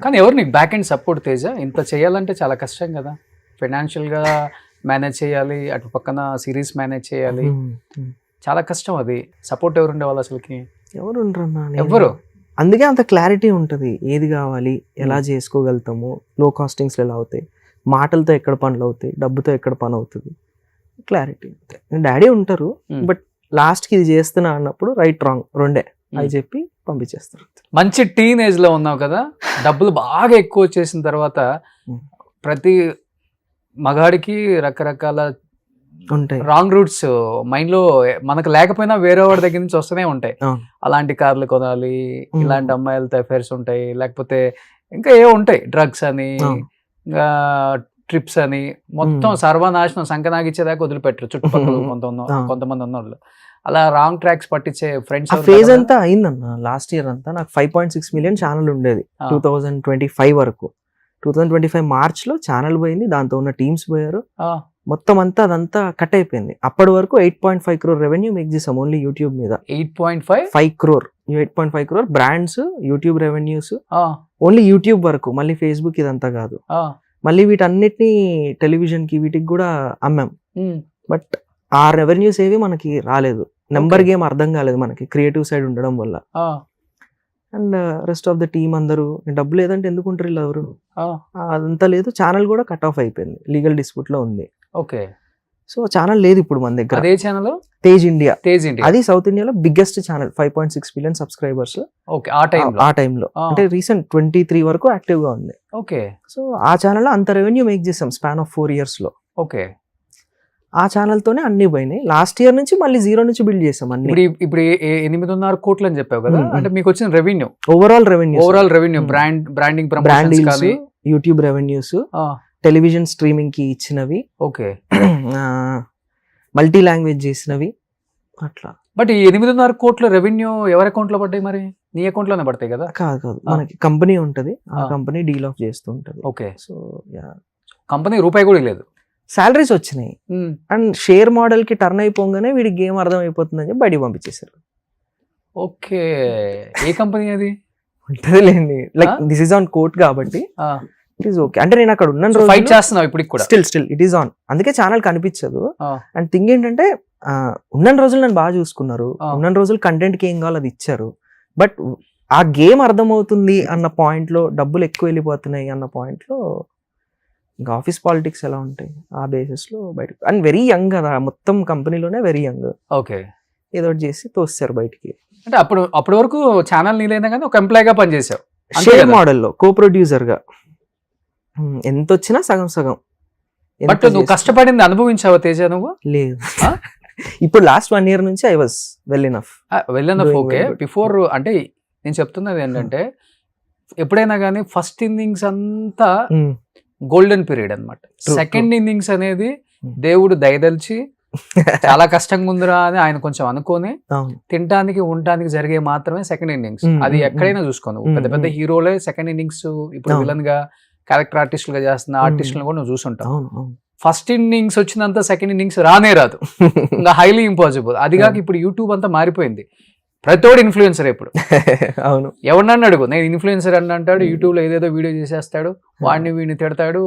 కానీ ఎవరు నీకు బ్యాక్ అండ్ సపోర్ట్? తేజ, ఇంత చేయాలంటే చాలా కష్టం కదా, ఫైనాన్షియల్ గా మేనేజ్ చేయాలి, అటు పక్కన సిరీస్ మేనేజ్ చేయాలి, చాలా కష్టం. అది సపోర్ట్ ఎవరు ఉండేవాళ్ళు అసలుకి? ఎవరు ఉండరన్నా, ఎవరు. అందుకే అంత క్లారిటీ ఉంటుంది, ఏది కావాలి, ఎలా చేసుకోగలుగుతాము, లో కాస్టింగ్స్ ఎలా అవుతాయి, మాటలతో ఎక్కడ పనులు అవుతాయి, డబ్బుతో ఎక్కడ పని అవుతుంది, క్లారిటీ. డాడీ ఉంటారు, బట్ లాస్ట్ కి ఇది చేస్తున్నా అన్నప్పుడు రైట్ రాంగ్ రెండే అని చెప్పి పంపించేస్తారు. మంచి టీనేజ్ లో ఉన్నావు కదా, డబ్బులు బాగా ఎక్కువ వచ్చేసిన తర్వాత ప్రతి మగాడికి రకరకాల ఉంటాయి రాంగ్ రూట్స్ మైండ్ లో మనకు లేకపోయినా వేరే వాడి దగ్గర నుంచి వస్తూనే ఉంటాయి. అలాంటి కార్లు కొనాలి, ఇలాంటి అమ్మాయిలతో అఫైర్స్ ఉంటాయి, లేకపోతే ఇంకా ఏ ఉంటాయి, డ్రగ్స్ అని, ఇంకా ట్రిప్స్ అని, మొత్తం సర్వనాశనం సంకనాగిచ్చేదాకా వదిలిపెట్టరు చుట్టుపక్కల కొంతమంది ఉన్నోళ్ళు. అలా రాంగ్ ట్రాక్స్ పట్టించే ఫ్రెండ్స్ ఫేజ్ అంతా అయిందన్న. లాస్ట్ ఇయర్ అంతా నాకు 5.6 మిలియన్ ఛానల్ ఉండేది 2025 వరకు. 2025 మార్చ్ లో ఛానల్ పోయింది, దాంతో ఉన్న టీమ్స్ పోయారు, మొత్తం అంతా అదంతా కట్ అయిపోయింది. అప్పటి వరకు 8.5 crore రెవెన్యూ మేక్ చేసాం ఓన్లీ యూట్యూబ్ మీద. 8.5 crore brands YouTube revenues only YouTube వరకు, మళ్ళీ ఫేస్బుక్ ఇదంతా కాదు. మళ్ళీ వీటన్నిటిని టెలివిజన్ కి వీటికి కూడా అమ్మాం, బట్ ఆ రెవెన్యూస్ ఏవి మనకి రాలేదు. నెంబర్ గేమ్ అర్థం కాలేదు మనకి క్రియేటివ్ సైడ్ ఉండడం వల్ల. And rest of the team అందరూ డబ్బు లేదంటే ఎందుకు ఉంటారు వీళ్ళు ఎవరు, అదంతా లేదు. ఛానల్ కూడా కట్ ఆఫ్ అయిపోయింది, లీగల్ డిస్ప్యూట్ లో ఉంది. ఓకే, సో ఛానల్ లేదు ఇప్పుడు మన దగ్గర. అదే ఛానల్ తేజ్ ఇండియా, అది సౌత్ ఇండియాలో biggest channel, 5.6 million subscribers. Okay, ఆ టైంలో అంటే రీసెంట్ 23 వరకు యాక్టివ్ గా ఉంది. ఓకే, సో ఆ ఛానల్ అంత రెవెన్యూ మేక్ చేసాం స్పాన్ ఆఫ్ 4 years లో. ఓకే, ఆ ఛానల్ తోనే అన్ని పోయినాయి. లాస్ట్ ఇయర్ నుంచి మళ్ళీ 0 నుంచి బిల్డ్ చేసాం అన్ని. ఇప్పుడు 8.5 కోట్లు అని చెప్పావు కదా, అంటే మీకు వచ్చిన revenue overall revenue branding branding, YouTube revenues, television streaming కి ఇచ్చినవి, ఓకే, మల్టీ లాంగ్వేజ్ చేసినవి అట్లా. బట్ ఈ 8.5 కోట్ల రెవెన్యూ ఎవరి అకౌంట్ లో పడ్డాయి? మరి నీ అకౌంట్ లోనే పడతాయి కదా? కాదు, మనకి కంపెనీ ఉంటది, ఆ కంపెనీ డీల్ ఆఫ్ చేస్తూ ఉంటది. ఓకే, సో కంపెనీ రూపాయి కూడా లేదు, సాలరీస్ వచ్చినాయి. అండ్ షేర్ మోడల్ కి టర్న్ అయిపోగానే వీడికి గేమ్ అర్థం అయిపోతుందని చెప్పి బయటికి పంపించేశారు. ఓకే, ఏ కంపెనీ అది? ఉంటది లేండి, like this is on court కాబట్టి ఇట్ ఈస్ ఓకే. అంటే నేను అక్కడ ఉన్న రోజు ఫైట్ చేస్తున్నావు ఇప్పుడు కూడా, స్టిల్ ఇట్ ఈస్ ఆన్, అందుకే ఛానల్ కనిపించదు. అండ్ థింగ్ ఏంటంటే ఉన్న రోజులు నన్ను బాగా చూసుకున్నారు, ఉన్న రోజులు కంటెంట్ కి ఏం కావాలో అది ఇచ్చారు. బట్ ఆ గేమ్ అర్థమవుతుంది అన్న పాయింట్ లో, డబ్బులు ఎక్కువ వెళ్ళిపోతున్నాయి అన్న పాయింట్ లో, ఇంకా ఆఫీస్ పాలిటిక్స్ ఎలా ఉంటాయి ఆ బేసిస్ లో బయటకు. అండ్ వెరీ యంగ్ కదా, మొత్తం కంపెనీలోనే వెరీ యంగ్. ఓకే, ఏదో చేసి తోస్తారు బయటికి. అంటే అప్పటి వరకు ఛానల్ నీలైనా కానీ ఒక ఎంప్లాయ్ గా పనిచేసావు, షేర్ మోడల్లో కో ప్రొడ్యూసర్ గా. ఎంత వచ్చినా సగం సగం. బట్ నువ్వు కష్టపడింది అనుభవించావా తేజ నువ్వు? లేదు, ఇప్పుడు లాస్ట్ 1 year నుంచి I was well enough. Okay, before అంటే నేను చెప్తున్నది ఏంటంటే, ఎప్పుడైనా కానీ ఫస్ట్ ఇన్నింగ్స్ అంతా గోల్డెన్ పీరియడ్ అన్నమాట. సెకండ్ ఇన్నింగ్స్ అనేది దేవుడు దయదల్చి చాలా కష్టంగా ఉందిరా అని ఆయన కొంచెం అనుకోని తినడానికి ఉండటానికి జరిగే మాత్రమే సెకండ్ ఇన్నింగ్స్. అది ఎక్కడైనా చూసుకోను, పెద్ద పెద్ద హీరోలే సెకండ్ ఇన్నింగ్స్ ఇప్పుడు విలన్ గా క్యారెక్టర్ ఆర్టిస్ట్ గా చేస్తున్న ఆర్టిస్టులను కూడా నువ్వు చూసుంటావు. ఫస్ట్ ఇన్నింగ్స్ వచ్చినంత సెకండ్ ఇన్నింగ్స్ రానే రాదు, ఇంకా హైలీ ఇంపాసిబుల్. అది కాక ఇప్పుడు యూట్యూబ్ అంతా మారిపోయింది, ప్రతోడు ఇన్ఫ్లుయెన్సర్. ఇప్పుడు అవును, ఎవరినన్ను అడుగు, నేను ఇన్ఫ్లుయెన్సర్ అని అంటాడు, యూట్యూబ్ లో ఏదేదో వీడియో చేసేస్తాడు, వాడిని వీడిని తిడతాడు,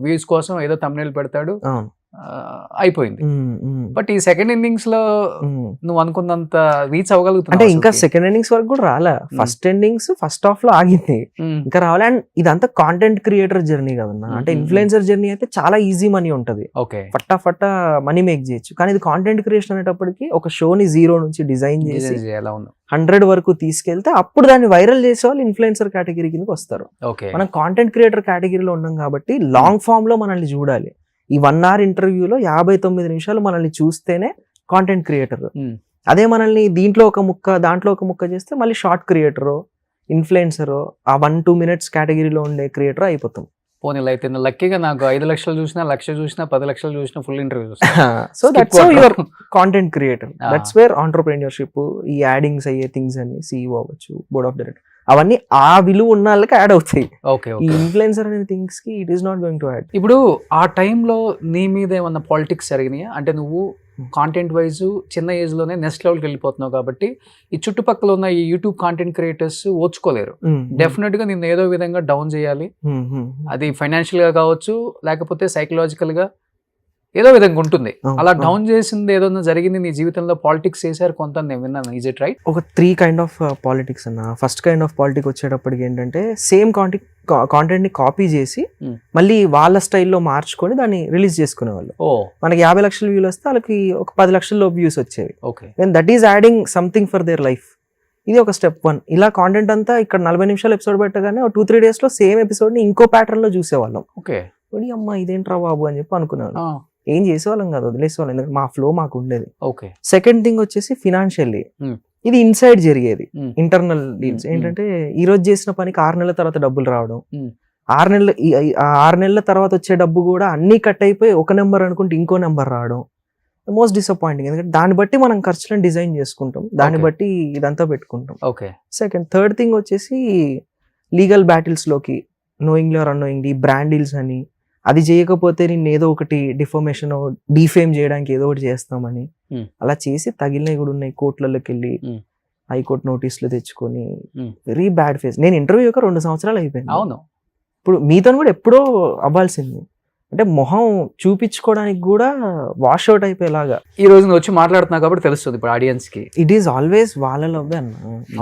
వ్యూస్ కోసం ఏదో thumbnail పెడతాడు, అయిపోయింది. బట్ ఈ సెకండ్ ఇన్నింగ్స్ లో నువ్వు అనుకున్నంత రీచ్ అవ్వగలుగుతున్నావు అంటే ఇంకా సెకండ్ ఇన్నింగ్స్ వరకు కూడా రాలే. ఫస్ట్ ఇన్నింగ్స్ ఫస్ట్ హాఫ్ లో ఆగింది, ఇంకా రావాలి. అండ్ ఇదంతా కాంటెంట్ క్రియేటర్ జర్నీ కదన్నా. అంటే ఇన్ఫ్లుయెన్సర్ జర్నీ అయితే చాలా ఈజీ మనీ ఉంటది, ఫట్టా మనీ మేక్ చేయొచ్చు. కానీ ఇది కాంటెంట్ క్రియేషన్ అనేటప్పటికి ఒక షోని 0 నుంచి డిజైన్ చేసి 100 వరకు తీసుకెళ్తే అప్పుడు దాన్ని వైరల్ చేసే వాళ్ళు ఇన్ఫ్లుయెన్సర్ కేటగిరీ కిందకి వస్తారు. మనం కాంటెంట్ క్రియేటర్ కేటగిరీలో ఉన్నాం కాబట్టి లాంగ్ ఫామ్ లో మనల్ని చూడాలి. ఈ 1 hour ఇంటర్వ్యూలో 59 నిమిషాలు మనల్ని చూస్తేనే కాంటెంట్ క్రియేటర్. అదే మనల్ని దీంట్లో ఒక ముక్క దాంట్లో ఒక ముక్క చేస్తే మళ్ళీ షార్ట్ క్రియేటరో ఇన్ఫ్లుయెన్సరో ఆ 1-2 minutes కేటగిరీలో ఉండే క్రియేటర్ అయిపోతాం. పోనీ అయితే లక్కీగా నాకు 5 లక్షలు చూసినా, 1,00,000 చూసినా, 10 లక్షలు చూసినా ఫుల్ ఇంటర్వ్యూ చూస్తా. So that's how your content creator. That's where entrepreneurship, ఈ యాడింగ్స్ అయ్యే థింగ్స్ అన్ని, CEO అవ్వచ్చు, బోర్డ్ ఆఫ్ డైరెక్టర్, అవన్నీ ఆ విలువ ఉన్న వాళ్ళకి యాడ్ అవుతాయి. ఈ ఇన్ఫ్లుయెన్సర్ అనే థింగ్స్ కి it is not going to add. ఇప్పుడు ఆ టైంలో నీ మీద ఏమన్నా పాలిటిక్స్ జరిగినాయా? అంటే నువ్వు కాంటెంట్ వైజ్ చిన్న ఏజ్ లోనే నెక్స్ట్ లెవెల్కి వెళ్ళిపోతున్నావు కాబట్టి ఈ చుట్టుపక్కల ఉన్న ఈ యూట్యూబ్ కాంటెంట్ క్రియేటర్స్ ఓర్చుకోలేరు. డెఫినెట్ గా నిన్ను ఏదో విధంగా డౌన్ చేయాలి, అది ఫైనాన్షియల్ గా కావచ్చు, లేకపోతే సైకలాజికల్ గా ఏదో విధంగా ఉంటుంది. అలా డౌన్ చేసింది ఏదైనా జరిగింది నీ జీవితంలో? పాలిటిక్స్ చేశారు కొంత, నేను విన్నాను. Is it right? ఒక 3 kind of పాలిటిక్స్ అన్న. ఫస్ట్ కైండ్ ఆఫ్ పాలిటిక్స్ వచ్చేటప్పటికి ఏంటంటే సేమ్ కాంటెంట్ ని కాపీ చేసి Hmm. మళ్ళీ వాళ్ళ స్టైల్లో మార్చుకొని దాన్ని రిలీజ్ చేసుకునేవాళ్ళు. ఓ మనకి 50 లక్షల వ్యూలు వస్తే వాళ్ళకి ఒక 10 లక్షల వ్యూస్ వచ్చేవి. Okay that is adding something for their life. ఇది ఒక స్టెప్ 1. ఇలా కాంటెంట్ అంతా ఇక్కడ 40 నిమిషాలు ఎపిసోడ్ పెట్టగానే 2-3 days లో సేమ్ ఎపిసోడ్ ని ఇంకో ప్యాటర్న్ లో చూసేవాళ్ళం. ఓకే అమ్మ ఇదేంట్రా బాబు అని చెప్పి అనుకునేవాళ్ళం. ఏం చేసేవాళ్ళం కాదు, వదిలేసేవాళ్ళం, ఎందుకంటే మా ఫ్లో మాకు ఉండేది. ఓకే సెకండ్ థింగ్ వచ్చేసి ఫినాన్షియల్లీ Hmm. ఇది ఇన్సైడ్ జరిగేది. Hmm. ఇంటర్నల్ డీల్స్ ఏంటంటే ఈ రోజు చేసిన పనికి 6 నెలల తర్వాత డబ్బులు రావడం, Hmm. 6 నెలల తర్వాత వచ్చే డబ్బు కూడా అన్ని కట్ అయిపోయి ఒక నెంబర్ అనుకుంటే ఇంకో నెంబర్ రావడం మోస్ట్ డిసప్పాయింటింగ్. ఎందుకంటే దాన్ని బట్టి మనం ఖర్చులను డిజైన్ చేసుకుంటాం, దాన్ని Okay. బట్టి ఇదంతా పెట్టుకుంటాం. ఓకే థర్డ్ థింగ్ వచ్చేసి లీగల్ బ్యాటిల్స్ లోకి knowingly are annoyingly brand deals అని, అది చేయకపోతే నేను ఏదో ఒకటి డిఫర్మేషన్ డిఫేమ్ చేయడానికి ఏదో ఒకటి చేస్తామని Hmm. అలా చేసి తగిలినవి కూడా ఉన్నాయి. కోర్టులలోకి వెళ్ళి Hmm. హైకోర్టు నోటీసులు తెచ్చుకొని Hmm. Very bad phase. నేను ఇంటర్వ్యూ ఒక 2 సంవత్సరాలు అయిపోయింది. అవును ఇప్పుడు మీతో కూడా ఎప్పుడో అవ్వాల్సింది, అంటే మొహం చూపించుకోవడానికి కూడా వాష్ అవుట్ అయిపోయేలాగా. ఈ రోజు నువ్వు వచ్చి మాట్లాడుతున్నావు కాబట్టి తెలుస్తుంది ఇప్పుడు ఆడియన్స్ కి. ఇట్ ఈస్ ఆల్వేస్ వాళ్ళ లవ్ అన్న.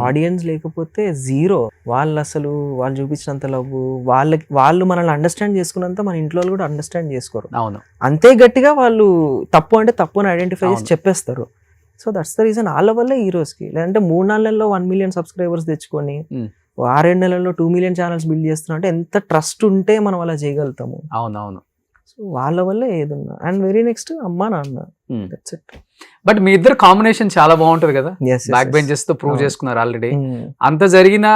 ఆడియన్స్ లేకపోతే జీరో. వాళ్ళు చూపించినంత లవ్, వాళ్ళు మనల్ని అండర్స్టాండ్ చేసుకున్నంత మన ఇంట్లో వాళ్ళు కూడా అండర్స్టాండ్ చేసుకోరు. అవును అంతే గట్టిగా వాళ్ళు తప్పు అంటే తప్పు అని ఐడెంటిఫై చేసి అవును. చెప్పేస్తారు. సో దట్స్ ద రీజన్ వాళ్ళ వల్లే ఈ రోజుకి. లేదంటే 3-4 నెలల్లో 1 million సబ్స్క్రైబర్స్ తెచ్చుకొని 6-7 నెలల్లో 2 million ఛానల్స్ బిల్డ్ చేస్తున్నా అంటే ఎంత ట్రస్ట్ ఉంటే మనం అలా చేయగలుగుతాము. అవునవును. సో వాళ్ళ వల్లే ఏదున్నా. అండ్ వెరీ నెక్స్ట్ అమ్మా నాన్న. That's it. బట్ మీ ఇద్దరు కాంబినేషన్ చాలా బాగుంటది కదా, బ్యాక్ బెంచెస్ తో ప్రూవ్ అవును. చేసుకున్నారు ఆల్రెడీ. అంత జరిగిన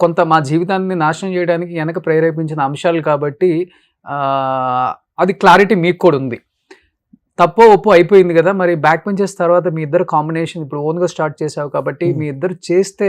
కొంత మా జీవితాన్ని నాశనం చేయడానికి వెనక ప్రేరేపించిన అంశాలు కాబట్టి అది క్లారిటీ మీకు కూడా ఉంది. తప్పో ఒప్పు అయిపోయింది కదా, మరి బ్యాక్ బెంచెస్ తర్వాత మీ ఇద్దరు కాంబినేషన్ ఇప్పుడు ఓన్ గా స్టార్ట్ చేసావు కాబట్టి మీ ఇద్దరు చేస్తే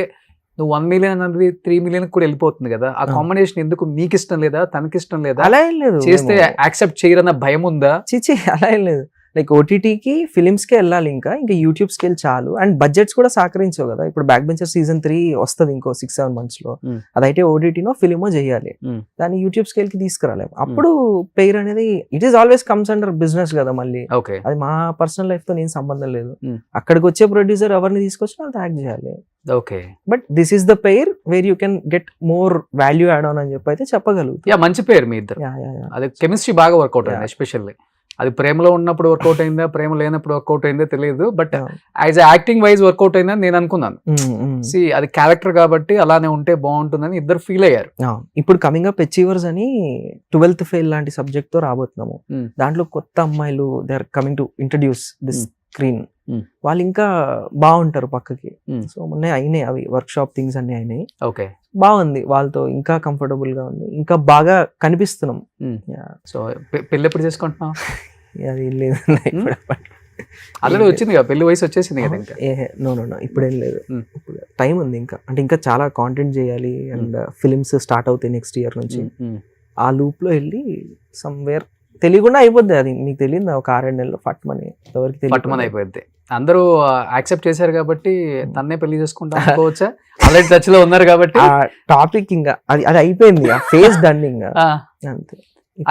నువ్వు 1 million అనేది 3 million కూడా వెళ్ళిపోతుంది కదా. ఆ కాంబినేషన్ ఎందుకు మీకు ఇష్టం లేదా, తనకి ఇష్టం లేదా, అలా ఏం లేదు. చేస్తే యాక్సెప్ట్ చేయరన్న భయం ఉందా? చిచి అలా ఏం లేదు. లైక్ ఓటీటీకి ఫిలిమ్స్కి వెళ్ళాలి, ఇంకా యూట్యూబ్ స్కేల్ చాలు. అండ్ బడ్జెట్స్ కూడా సహకరించవు కదా. ఇప్పుడు బ్యాక్ బెంచర్ సీజన్ 3 వస్తుంది ఇంకో 6-7 months లో. అదైతే ఓటీటీనో ఫిలిమో చేయాలి, దాన్ని యూట్యూబ్ స్కేల్ కి తీసుకురాలేము. అప్పుడు పెయిర్ అనేది it is always comes under business కదా. మళ్ళీ ఓకే అది మా పర్సనల్ లైఫ్ తో నేను సంబంధం లేదు. అక్కడికి వచ్చే ప్రొడ్యూసర్ ఎవరిని తీసుకొచ్చి వాళ్ళతో యాక్ట్ చేయాలి. Okay but this is the pair where you can get more value add on అని చెప్పి అయితే చెప్పగలుగుతా. మంచి పేరు మీ ఇద్దరు. అది కెమిస్ట్రీ బాగా వర్కౌట్ అయింది. ఎస్పెషల్లీ అది ప్రేమలో ఉన్నప్పుడు వర్కౌట్ అయిందా, ప్రేమ లేనప్పుడు వర్కౌట్ అయిందో తెలియదు, but as acting wise work out అయిందని నేను అనుకున్నాను. అది క్యారెక్టర్ కాబట్టి అలానే ఉంటే బాగుంటుందని ఇద్దరు ఫీల్ అయ్యారు. ఇప్పుడు కమింగ్ అప్ అచీవర్స్ అని 12th ఫెయిల్ లాంటి సబ్జెక్ట్ తో రాబోతున్నాము. దాంట్లో కొత్త అమ్మాయిలు they are coming to introduce this screen. వాళ్ళు ఇంకా బాగుంటారు పక్కకి. సో మొన్న అయినాయి అవి వర్క్ షాప్ థింగ్స్ అన్ని అయినాయి. ఓకే బాగుంది, వాళ్ళతో ఇంకా కంఫర్టబుల్ గా ఉంది, ఇంకా బాగా కనిపిస్తున్నాం. సో పెళ్లి ఎప్పుడు చేసుకుంటున్నావు? అది లేదు ఆల్రెడీ వచ్చింది కదా, పెళ్లి వయసు వచ్చేసింది కదా. ఇంకా నో ఇప్పుడేం లేదు, ఇప్పుడు టైం ఉంది ఇంకా. అంటే ఇంకా చాలా కాంటెంట్ చేయాలి అండ్ ఫిలిమ్స్ స్టార్ట్ అవుతాయి నెక్స్ట్ ఇయర్ నుంచి. ఆ లూప్ లో వెళ్ళి సమ్వేర్ తెలియకుండా అయిపోద్ది. అది మీకు తెలియదు, ఒక 6-7 నెలల్లో ఫట్మని ఎవరికి ఫట్మని అయిపోద్ది. అందరూ యాక్సెప్ట్ చేశారు కాబట్టి తన్నే పెళ్లి చేసుకుంటా అనుకోవచ్చా? ఆల్రెడీ టచ్ లో ఉన్నారు కాబట్టి టాపిక్ ఇంకా అది అయిపోయింది, ఆ ఫేజ్ డన్ ఇంకా అంతే.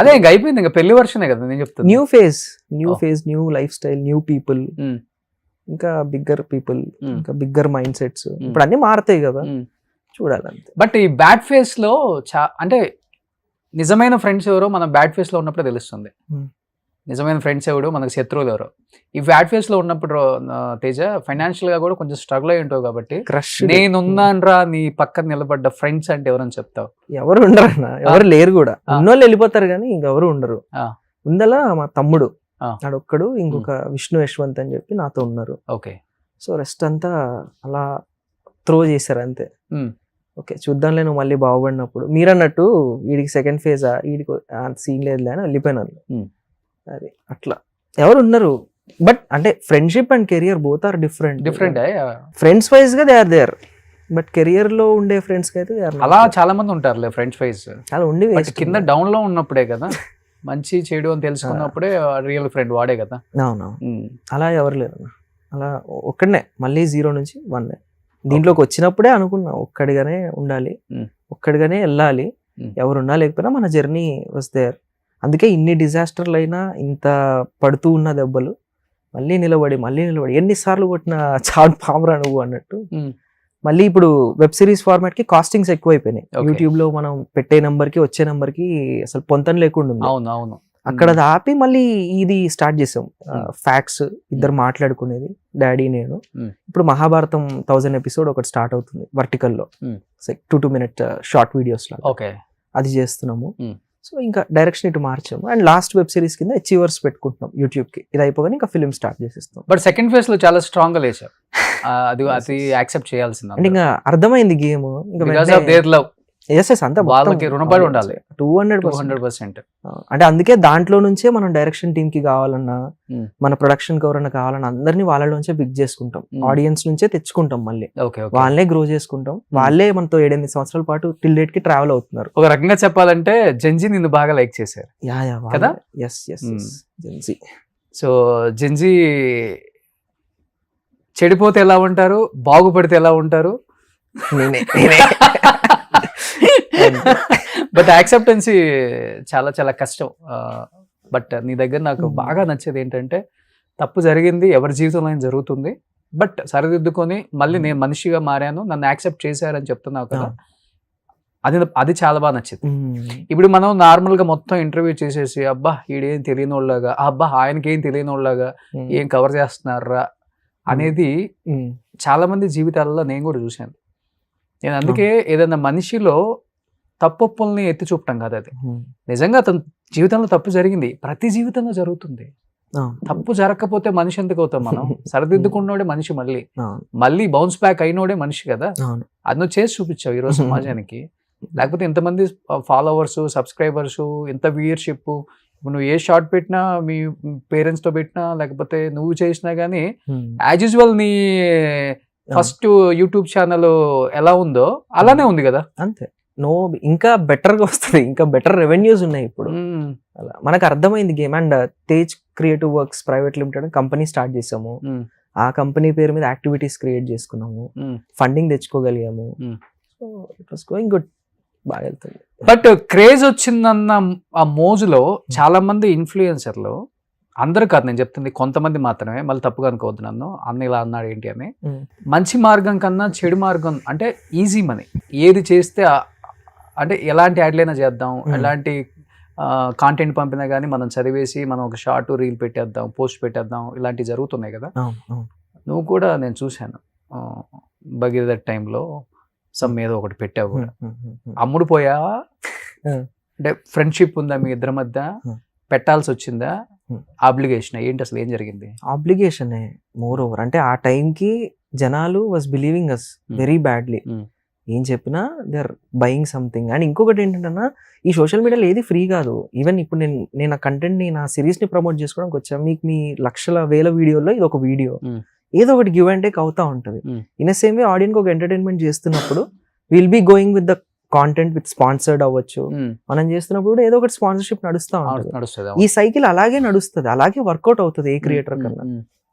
అదే ఇంకా అయిపోయింది, ఇంకా పెళ్లి వర్షనే కదా నేను చెప్తాను. New phase new life style, new people, ఇంకా బిగ్గర్ పీపుల్, ఇంకా బిగ్గర్ మైండ్ సెట్స్. ఇప్పుడు అన్ని మారుతాయి కదా, చూడాలంతే. బట్ ఈ బ్యాడ్ ఫేస్ లో అంటే నిజమైన ఫ్రెండ్స్ ఎవరో మనం బ్యాడ్ ఫేస్ లో ఉన్నప్పుడే తెలుస్తుంది. నిజమైన ఫ్రెండ్స్ ఎవరు, మనకు శత్రువులు ఎవరో. ఈ బ్యాడ్ ఫేస్ లో ఉన్నప్పుడు తేజ ఫైనాన్షియల్ గా కూడా కొంచెం స్ట్రగుల్ అయి ఉంటావు కాబట్టి నేనున్నానరా నీ పక్కన నిలబడ్డ ఫ్రెండ్స్ అంటే ఎవరని చెప్తావు? ఎవరు ఉండరు అన్న, ఎవరు లేరు కూడా. ఉన్నోళ్ళు వెళ్ళిపోతారు కానీ ఇంకెవరు ఉండరు. ఉందలా మా తమ్ముడు ఆడొక్కడు, ఇంకొక విష్ణు యశ్వంత్ అని చెప్పి నాతో ఉన్నారు. ఓకే. సో రెస్ట్ అంతా అలా త్రో చేశారు అంతే. ఓకే చూద్దాంలే, నువ్వు మళ్ళీ బాగుపడినప్పుడు. మీరు అన్నట్టు వీడికి సెకండ్ ఫేజా, వీడికి సీన్ లేదులే అని వెళ్ళిపోయినారు. అది అట్లా ఎవరు ఉన్నారు. బట్ అంటే friendship and career both are different. Friends wise గా they are there, but career లో ఉండే ఫ్రెండ్స్ కి అయితే అలా చాలా మంది ఉంటారులే ఫ్రెండ్స్ వైజ్. అలా ఉండి కింద డౌన్ లో ఉన్నప్పుడే కదా మంచి చెడు అని తెలుసుకున్నప్పుడే రియల్ ఫ్రెండ్ వాడే కదా. అవును, అలా ఎవరు లేరు. అలా ఒక్కడనే మళ్ళీ 0 నుంచి 1. దీంట్లోకి వచ్చినప్పుడే అనుకున్నా ఒక్కడిగానే ఉండాలి, ఒక్కడిగానే వెళ్ళాలి, ఎవరున్నా లేకపోయినా మన జర్నీ వాస్ దేర్. అందుకే ఇన్ని డిజాస్టర్లు అయినా, ఇంత పడుతూ ఉన్న దెబ్బలు మళ్ళీ నిలబడి ఎన్నిసార్లు కొట్టిన చాలు పామురా నువ్వు అన్నట్టు మళ్ళీ ఇప్పుడు వెబ్ సిరీస్ ఫార్మాట్ కి కాస్టింగ్స్ ఎక్కువైపోయినాయి. Okay. యూట్యూబ్ లో మనం పెట్టే నంబర్ కి వచ్చే నంబర్ కి అసలు పొంతన లేకుండా ఉంది. అవును అవును అక్కడ అది ఆపి మళ్ళీ ఇది స్టార్ట్ చేసాం. Hmm. ఫ్యాక్ట్స్ ఇద్దరు మాట్లాడుకునేది, డాడీ నేను. Hmm. ఇప్పుడు మహాభారతం 1000 ఎపిసోడ్ ఒకటి స్టార్ట్ అవుతుంది వర్టికల్ లో, Hmm. 2 minute షార్ట్ వీడియోస్ లో ఓకే అది చేస్తున్నాము. Hmm. సో ఇంకా డైరెక్షన్ ఇటు మార్చాము. అండ్ లాస్ట్ వెబ్ సిరీస్ కింద అచీవర్స్ పెట్టుకుంటున్నాం యూట్యూబ్ కి. ఇది అయిపోగానే ఇంకా ఫిల్మ్ స్టార్ట్ చేసేస్తాం. బట్ సెకండ్ ఫేజ్ లో చాలా స్ట్రాంగ్ గా లేచారు. అది యాక్సెప్ట్ చేయాల్సింది అంటే ఇంకా అర్థమైంది game. Because of their love. ఎస్ అంతా వాళ్ళకి రుణపడి ఉండాలి 200%. అంటే అందుకే దాంట్లో నుంచే మనం డైరెక్షన్ టీమ్ కి కావాలన్నా, మన ప్రొడక్షన్ కి ఎవరన్నా కావాలన్నా అందరినీ వాళ్ళలోంచే పిక్ చేసుకుంటాం. ఆడియన్స్ నుంచే తెచ్చుకుంటాం, మళ్ళీ ఓకే వాళ్ళే గ్రో చేసుకుంటాం. వాళ్ళే మనతో 7-8 సంవత్సరాల పాటు టిల్ డేట్ కి ట్రావెల్ అవుతున్నారు. ఒక రకంగా చెప్పాలంటే జెన్జీ నిన్ను బాగా లైక్ చేశారు కదా? Yes Gen Z. సో జెన్జీ చెడిపోతే ఎలా ఉంటారు, బాగుపడితే ఎలా ఉంటారు? నేనే బట్ యాక్సెప్టెన్సీ చాలా చాలా కష్టం. బట్ నీ దగ్గర నాకు బాగా నచ్చేది ఏంటంటే, తప్పు జరిగింది, ఎవరి జీవితంలో అయినా జరుగుతుంది, బట్ సరిదిద్దుకొని మళ్ళీ నేను మనిషిగా మారాను, నన్ను యాక్సెప్ట్ చేశారని చెప్తున్నావు కదా, అది చాలా బాగా నచ్చింది. ఇప్పుడు మనం నార్మల్ గా మొత్తం ఇంటర్వ్యూ చేసేసి అబ్బా ఈడేం తెలియని వాళ్ళగా, అబ్బా ఆయనకేం తెలియని వాళ్ళగా ఏం కవర్ చేస్తున్నారా అనేది చాలా మంది జీవితాలలో నేను కూడా చూశాను. నేను అందుకే ఏదైనా మనిషిలో తప్పుల్ని ఎత్తి చూపటం కాదు, అది నిజంగా అతని జీవితంలో తప్పు జరిగింది, ప్రతి జీవితంలో జరుగుతుంది. తప్పు జరగకపోతే మనిషి ఎందుకు అవుతాం మనం? సరిదిద్దుకున్నోడే మనిషి, మళ్ళీ బౌన్స్ బ్యాక్ అయినోడే మనిషి కదా. అది నువ్వు చేసి చూపించావు ఈరోజు సమాజానికి. లేకపోతే ఇంతమంది ఫాలోవర్స్, సబ్స్క్రైబర్స్, ఇంత వ్యూయర్షిప్, నువ్వు ఏ షార్ట్ పెట్టినా, మీ పేరెంట్స్ తో పెట్టినా, లేకపోతే నువ్వు చేసినా గానీ యాజ్ యూజువల్ నీ ఫస్ట్ యూట్యూబ్ ఛానల్ ఎలా ఉందో అలానే ఉంది కదా. అంతే, ఇంకా బెటర్ గా వస్తుంది, ఇంకా బెటర్ రెవెన్యూస్ ఉన్నాయి ఇప్పుడు. అలా మనకు అర్థమైంది game. And Tej creative works private limited company start చేసాము. ఆ కంపెనీ పేరు మీద యాక్టివిటీస్ క్రియేట్ చేసుకున్నాము, ఫండింగ్ తెచ్చుకోగలిగాము. So it was going good, బాగా వెళ్తుంది. బట్ క్రేజ్ వచ్చిందన్న ఆ మోజులో చాలా మంది ఇన్ఫ్లుయెన్సర్లు, అందరూ కాదు నేను చెప్తుంది, కొంతమంది మాత్రమే, మళ్ళీ తప్పుగా అనుకోవద్దు నన్ను, అన్న ఇలా అన్నాడు ఏంటి అని, మంచి మార్గం కన్నా చెడు మార్గం అంటే ఈజీ మనీ, ఏది చేస్తే అంటే ఎలాంటి యాడ్లైనా చేద్దాం, ఎలాంటి కాంటెంట్ పంపినా కానీ మనం చదివేసి మనం ఒక షార్ట్ రీల్ పెట్టేద్దాం, పోస్ట్ పెట్టేద్దాం, ఇలాంటివి జరుగుతున్నాయి కదా. నువ్వు కూడా నేను చూశాను భగీరథ టైంలో సమ్ ఏదో ఒకటి పెట్టావు కూడా, అమ్ముడు పోయావా? అంటే ఫ్రెండ్షిప్ ఉందా మీ ఇద్దరి మధ్య? పెట్టాల్సి వచ్చిందా? ఆబ్లిగేషన్ ఏంటి, అసలు ఏం జరిగింది? Obligation more over. అంటే ఆ టైంకి జనాలు was believing us very badly. ఏం చెప్పినా they are buying something. And ఇంకొకటి ఏంటంటే, ఈ సోషల్ మీడియాలో ఏది ఫ్రీ కాదు. ఈవెన్ ఇప్పుడు నేను ఆ కంటెంట్ ని, నా సిరీస్ ని ప్రమోట్ చేసుకోవడానికి వచ్చా, మీకు మీ లక్షల వేల వీడియోలో ఇది ఒక వీడియో, ఏదో ఒకటి గివ్ అండ్ టేక్ అవుతా ఉంటది. ఇన్ సేమ్ వే ఆడియన్స్ ఒక ఎంటర్టైన్మెంట్ చేస్తున్నప్పుడు will be going with the content with sponsored అవ్వచ్చు. మనం చేస్తున్నప్పుడు కూడా ఏదో ఒకటి స్పాన్సర్షిప్ నడుస్తూ ఉంటుంది. ఈ సైకిల్ అలాగే నడుస్తుంది, అలాగే వర్కౌట్ అవుతుంది ఏ క్రియేటర్ కన్నా.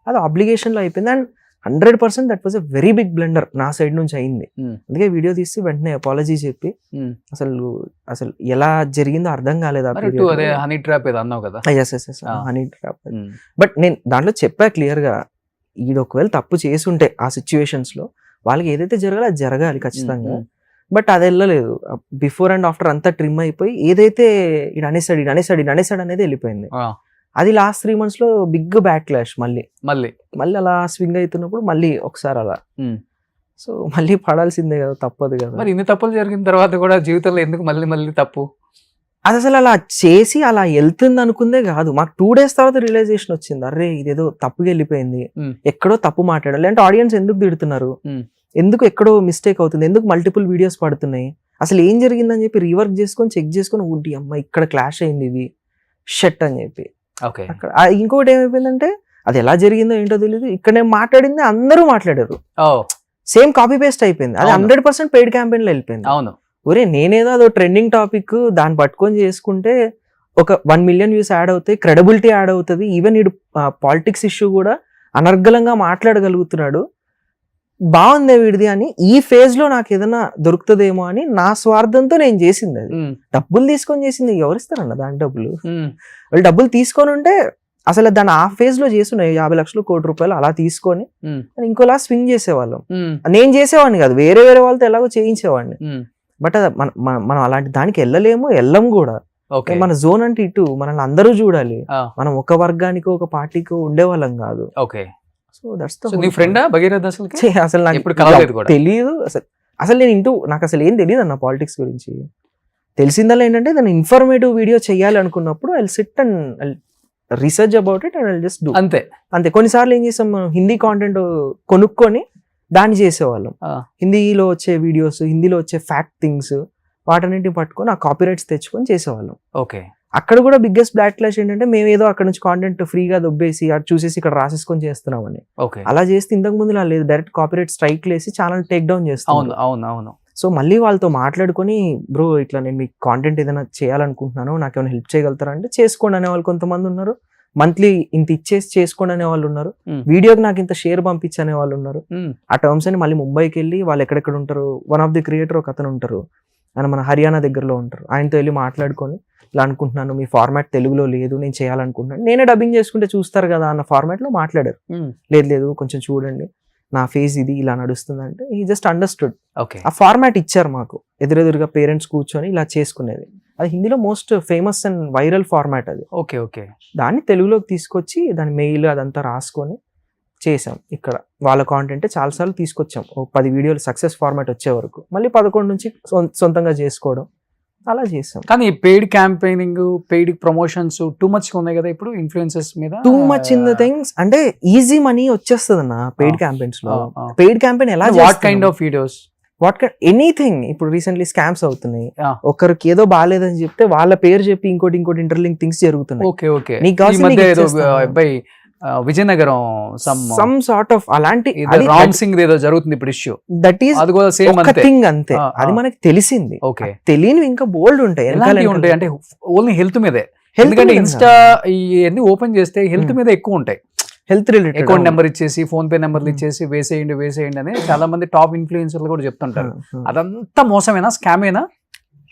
అది ఆబ్లిగేషన్ లో అయిపోయింది. And 100% that was a very big blunder నా సైడ్ నుంచి అయింది. అందుకే వీడియో తీసి వెంటనే అపాలజీ చెప్పి, అసలు ఎలా జరిగిందో అర్థం కాలేదు. హనీ ట్రాప్ అన్నావు కదా. Honey trap. బట్ నేను దాంట్లో చెప్పా క్లియర్ గా, ఈడు ఒకవేళ తప్పు చేసి ఉంటే ఆ సిచ్యువేషన్స్ లో వాళ్ళకి ఏదైతే జరగాలో అది జరగాలి ఖచ్చితంగా. బట్ అది వెళ్ళలేదు. బిఫోర్ అండ్ ఆఫ్టర్ అంతా ట్రిమ్ అయిపోయి ఏదైతే ఈడు అనేసాడు అనేది వెళ్ళిపోయింది. అది లాస్ట్ 3 months లో బిగ్ బ్యాక్ క్లాష్. మళ్ళీ అలా స్వింగ్ అవుతున్నప్పుడు మళ్ళీ ఒకసారి అలా, సో మళ్ళీ పడాల్సిందే కదా, తప్పదు కదా. మరి ఇన్ని తప్పులు జరిగిన తర్వాత కూడా జీవితంలో ఎందుకు మళ్ళీ తప్పు? అది అసలు అలా చేసి అలా వెళ్తుంది అనుకుందే కాదు, మాకు 2 days తర్వాత రియలైజేషన్ వచ్చింది, అరే ఇదేదో తప్పుగా వెళ్ళిపోయింది, ఎక్కడో తప్పు మాట్లాడాలి. లేదంటే ఆడియన్స్ ఎందుకు తిడుతున్నారు, ఎందుకు ఎక్కడో మిస్టేక్ అవుతుంది, ఎందుకు మల్టిపుల్ వీడియోస్ పడుతున్నాయి, అసలు ఏం జరిగిందని చెప్పి రీవర్క్ చేసుకొని చెక్ చేసుకొని, ఊడి అమ్మ ఇక్కడ క్లాష్ అయింది, ఇది షట్ అని చెప్పి. అక్కడ ఇంకొకటి ఏమైపోయిందంటే, అది ఎలా జరిగిందో ఏంటో తెలియదు, ఇక్కడ నేను మాట్లాడింది అందరూ మాట్లాడారు, సేమ్ కాపీ పేస్ట్ అయిపోయింది. అది 100% పెయిడ్ క్యాంపెయిన్ లో వెళ్ళిపోయింది. అవును, ఒరే నేనేదో అదో ట్రెండింగ్ టాపిక్ దాన్ని పట్టుకొని చేసుకుంటే ఒక 1 million వ్యూస్ యాడ్ అవుతాయి, క్రెడిబిలిటీ యాడ్ అవుతుంది, ఈవెన్ ఇడు పాలిటిక్స్ ఇష్యూ కూడా అనర్గళంగా మాట్లాడగలుగుతున్నాడు, బాగుందే వీడిది అని ఈ ఫేజ్ లో నాకు ఏదైనా దొరుకుతుందేమో అని నా స్వార్థంతో నేను చేసింది. అది డబ్బులు తీసుకొని చేసింది, ఎవరిస్తారన్న దాని డబ్బులు? వాళ్ళు డబ్బులు తీసుకొని ఉంటే అసలు దాన్ని ఆ ఫేజ్ లో చేస్తున్నాయి 50 లక్షలు ₹1 కోటి అలా తీసుకొని ఇంకోలా స్వింగ్ చేసేవాళ్ళం. నేను చేసేవాడిని కాదు, వేరే వాళ్ళతో ఎలాగో చేయించేవాడిని. బట్ మనం అలాంటి దానికి వెళ్ళం కూడా. మన జోన్ అంటే ఇటు మనల్ని అందరూ చూడాలి, మనం ఒక వర్గానికి ఒక పార్టీకి ఉండేవాళ్ళం కాదు. So that's the friend Bhagirath అసలు నాకు తెలియదు. అసలు నేను నాకు అసలు ఏం తెలియదు అన్న పాలిటిక్స్ గురించి. తెలిసిందల్లా ఏంటంటే దాన్ని ఇన్ఫర్మేటివ్ వీడియో చేయాలి అనుకున్నప్పుడు I SIT and research about it and I just do. అంతే. కొన్నిసార్లు ఏం చేస్తాం, మనం హిందీ కాంటెంట్ కొనుక్కొని దాన్ని చేసేవాళ్ళం. హిందీలో వచ్చే వీడియోస్, హిందీలో వచ్చే ఫ్యాక్ట్ థింగ్స్ వాటన్నింటిని పట్టుకొని ఆ కాపీరైట్స్ తెచ్చుకొని చేసేవాళ్ళం. అక్కడ కూడా బిగ్గెస్ట్ బ్లాక్ క్లాష్ ఏంటంటే మేము ఏదో అక్కడ నుంచి కాంటెంట్ ఫ్రీగా దొబ్బేసి అది చూసేసి ఇక్కడ రాసేసుకొని చేస్తున్నామని. అలా చేస్తే ఇంతకు ముందు లేదు, డైరెక్ట్ కాపీరైట్ స్ట్రైక్ లేసి ఛానల్ టేక్ డౌన్ చేస్తాం. సో మళ్ళీ వాళ్ళతో మాట్లాడుకొని బ్రో ఇట్లా నేను మీకు కాంటెంట్ ఏదైనా చేయాలనుకుంటున్నాను, నాకు ఏమైనా హెల్ప్ చేయగలుగుతారా అంటే చేసుకోండి అనే వాళ్ళు కొంతమంది ఉన్నారు. మంత్లీ ఇంత ఇచ్చేసి చేసుకోండి అనే వాళ్ళు ఉన్నారు. వీడియోకి నాకు ఇంత షేర్ పంపించి అనే వాళ్ళు ఉన్నారు. ఆ టర్మ్స్ అని మళ్ళీ ముంబైకి వెళ్ళి వాళ్ళు ఎక్కడెక్కడ ఉంటారు, వన్ ఆఫ్ ది క్రియేటర్ ఒక అతను ఉంటారు, ఆయన మన హర్యానా దగ్గరలో ఉంటారు, ఆయనతో వెళ్ళి మాట్లాడుకొని ఇలా అనుకుంటున్నాను, మీ ఫార్మాట్ తెలుగులో లేదు, నేను చేయాలనుకుంటున్నాను, నేనే డబ్బింగ్ చేసుకుంటే చూస్తారు కదా అన్న ఫార్మాట్ లో మాట్లాడారు. లేదు కొంచెం చూడండి, నా ఫేజ్ ఇది ఇలా నడుస్తుంది అంటే ఈ జస్ట్ అండర్స్టూడ్. ఆ ఫార్మాట్ ఇచ్చారు మాకు, ఎదురెదురుగా పేరెంట్స్ కూర్చొని ఇలా చేసుకునేది. అది హిందీలో most famous and viral format అది. దాన్ని తెలుగులోకి తీసుకొచ్చి దాని మెయిల్ అదంతా రాసుకొని చేసాం. ఇక్కడ వాళ్ళ కాంటెంట్ చాలాసార్లు తీసుకొచ్చాం, 10 వీడియోలు సక్సెస్ ఫార్మాట్ వచ్చే వరకు, మళ్ళీ 11 నుంచి సొంతంగా చేసుకోవడం అలా చేసాం. కానీ paid campaigning, paid promotions too much ఉన్నాయి కదా ఇప్పుడు ఇన్ఫ్లుయెన్సర్స్ మీద. Too much in the things అంటే ఈజీ మనీ వచ్చేస్తుంది అన్న పెయిడ్ క్యాంపెయిన్స్ లో. పెయిడ్ క్యాంపెయిన్ ఎలా, what kind of videos, what anything. ఇప్పుడు రీసెంట్లీ స్కామ్స్ అవుతున్నాయి, ఒకరికి ఏదో బాగాలేదని చెప్తే వాళ్ళ పేరు చెప్పి ఇంకోటి ఇంటర్లింక్ థింగ్స్ జరుగుతున్నాయి. విజయనగరం సమ్ సార్ట్ ఆఫ్ అలాంటి రామ్ సింగ్ ఏదో జరుగుతుంది ఇప్పుడు ఇష్యూ. దట్ ఈస్ ఒక థింగ్ అంతే, అది మనకి తెలిసింది. తెలియని ఇంకా బోల్డ్ ఉంటాయి అంటే ఓన్లీ హెల్త్ మీదే. ఎందుకంటే ఇన్స్టా ఇవన్నీ ఓపెన్ చేస్తే హెల్త్ మీద ఎక్కువ ఉంటాయి. హెల్త్ రిలేటెడ్ అకౌంట్ నెంబర్ ఇచ్చేసి, ఫోన్ పే నెంబర్లు ఇచ్చేసి వేసేయండి అని చాలా మంది టాప్ ఇన్ఫ్లుయెన్సర్లు కూడా చెప్తుంటారు. అదంతా మోసమేనా, స్కామేనా?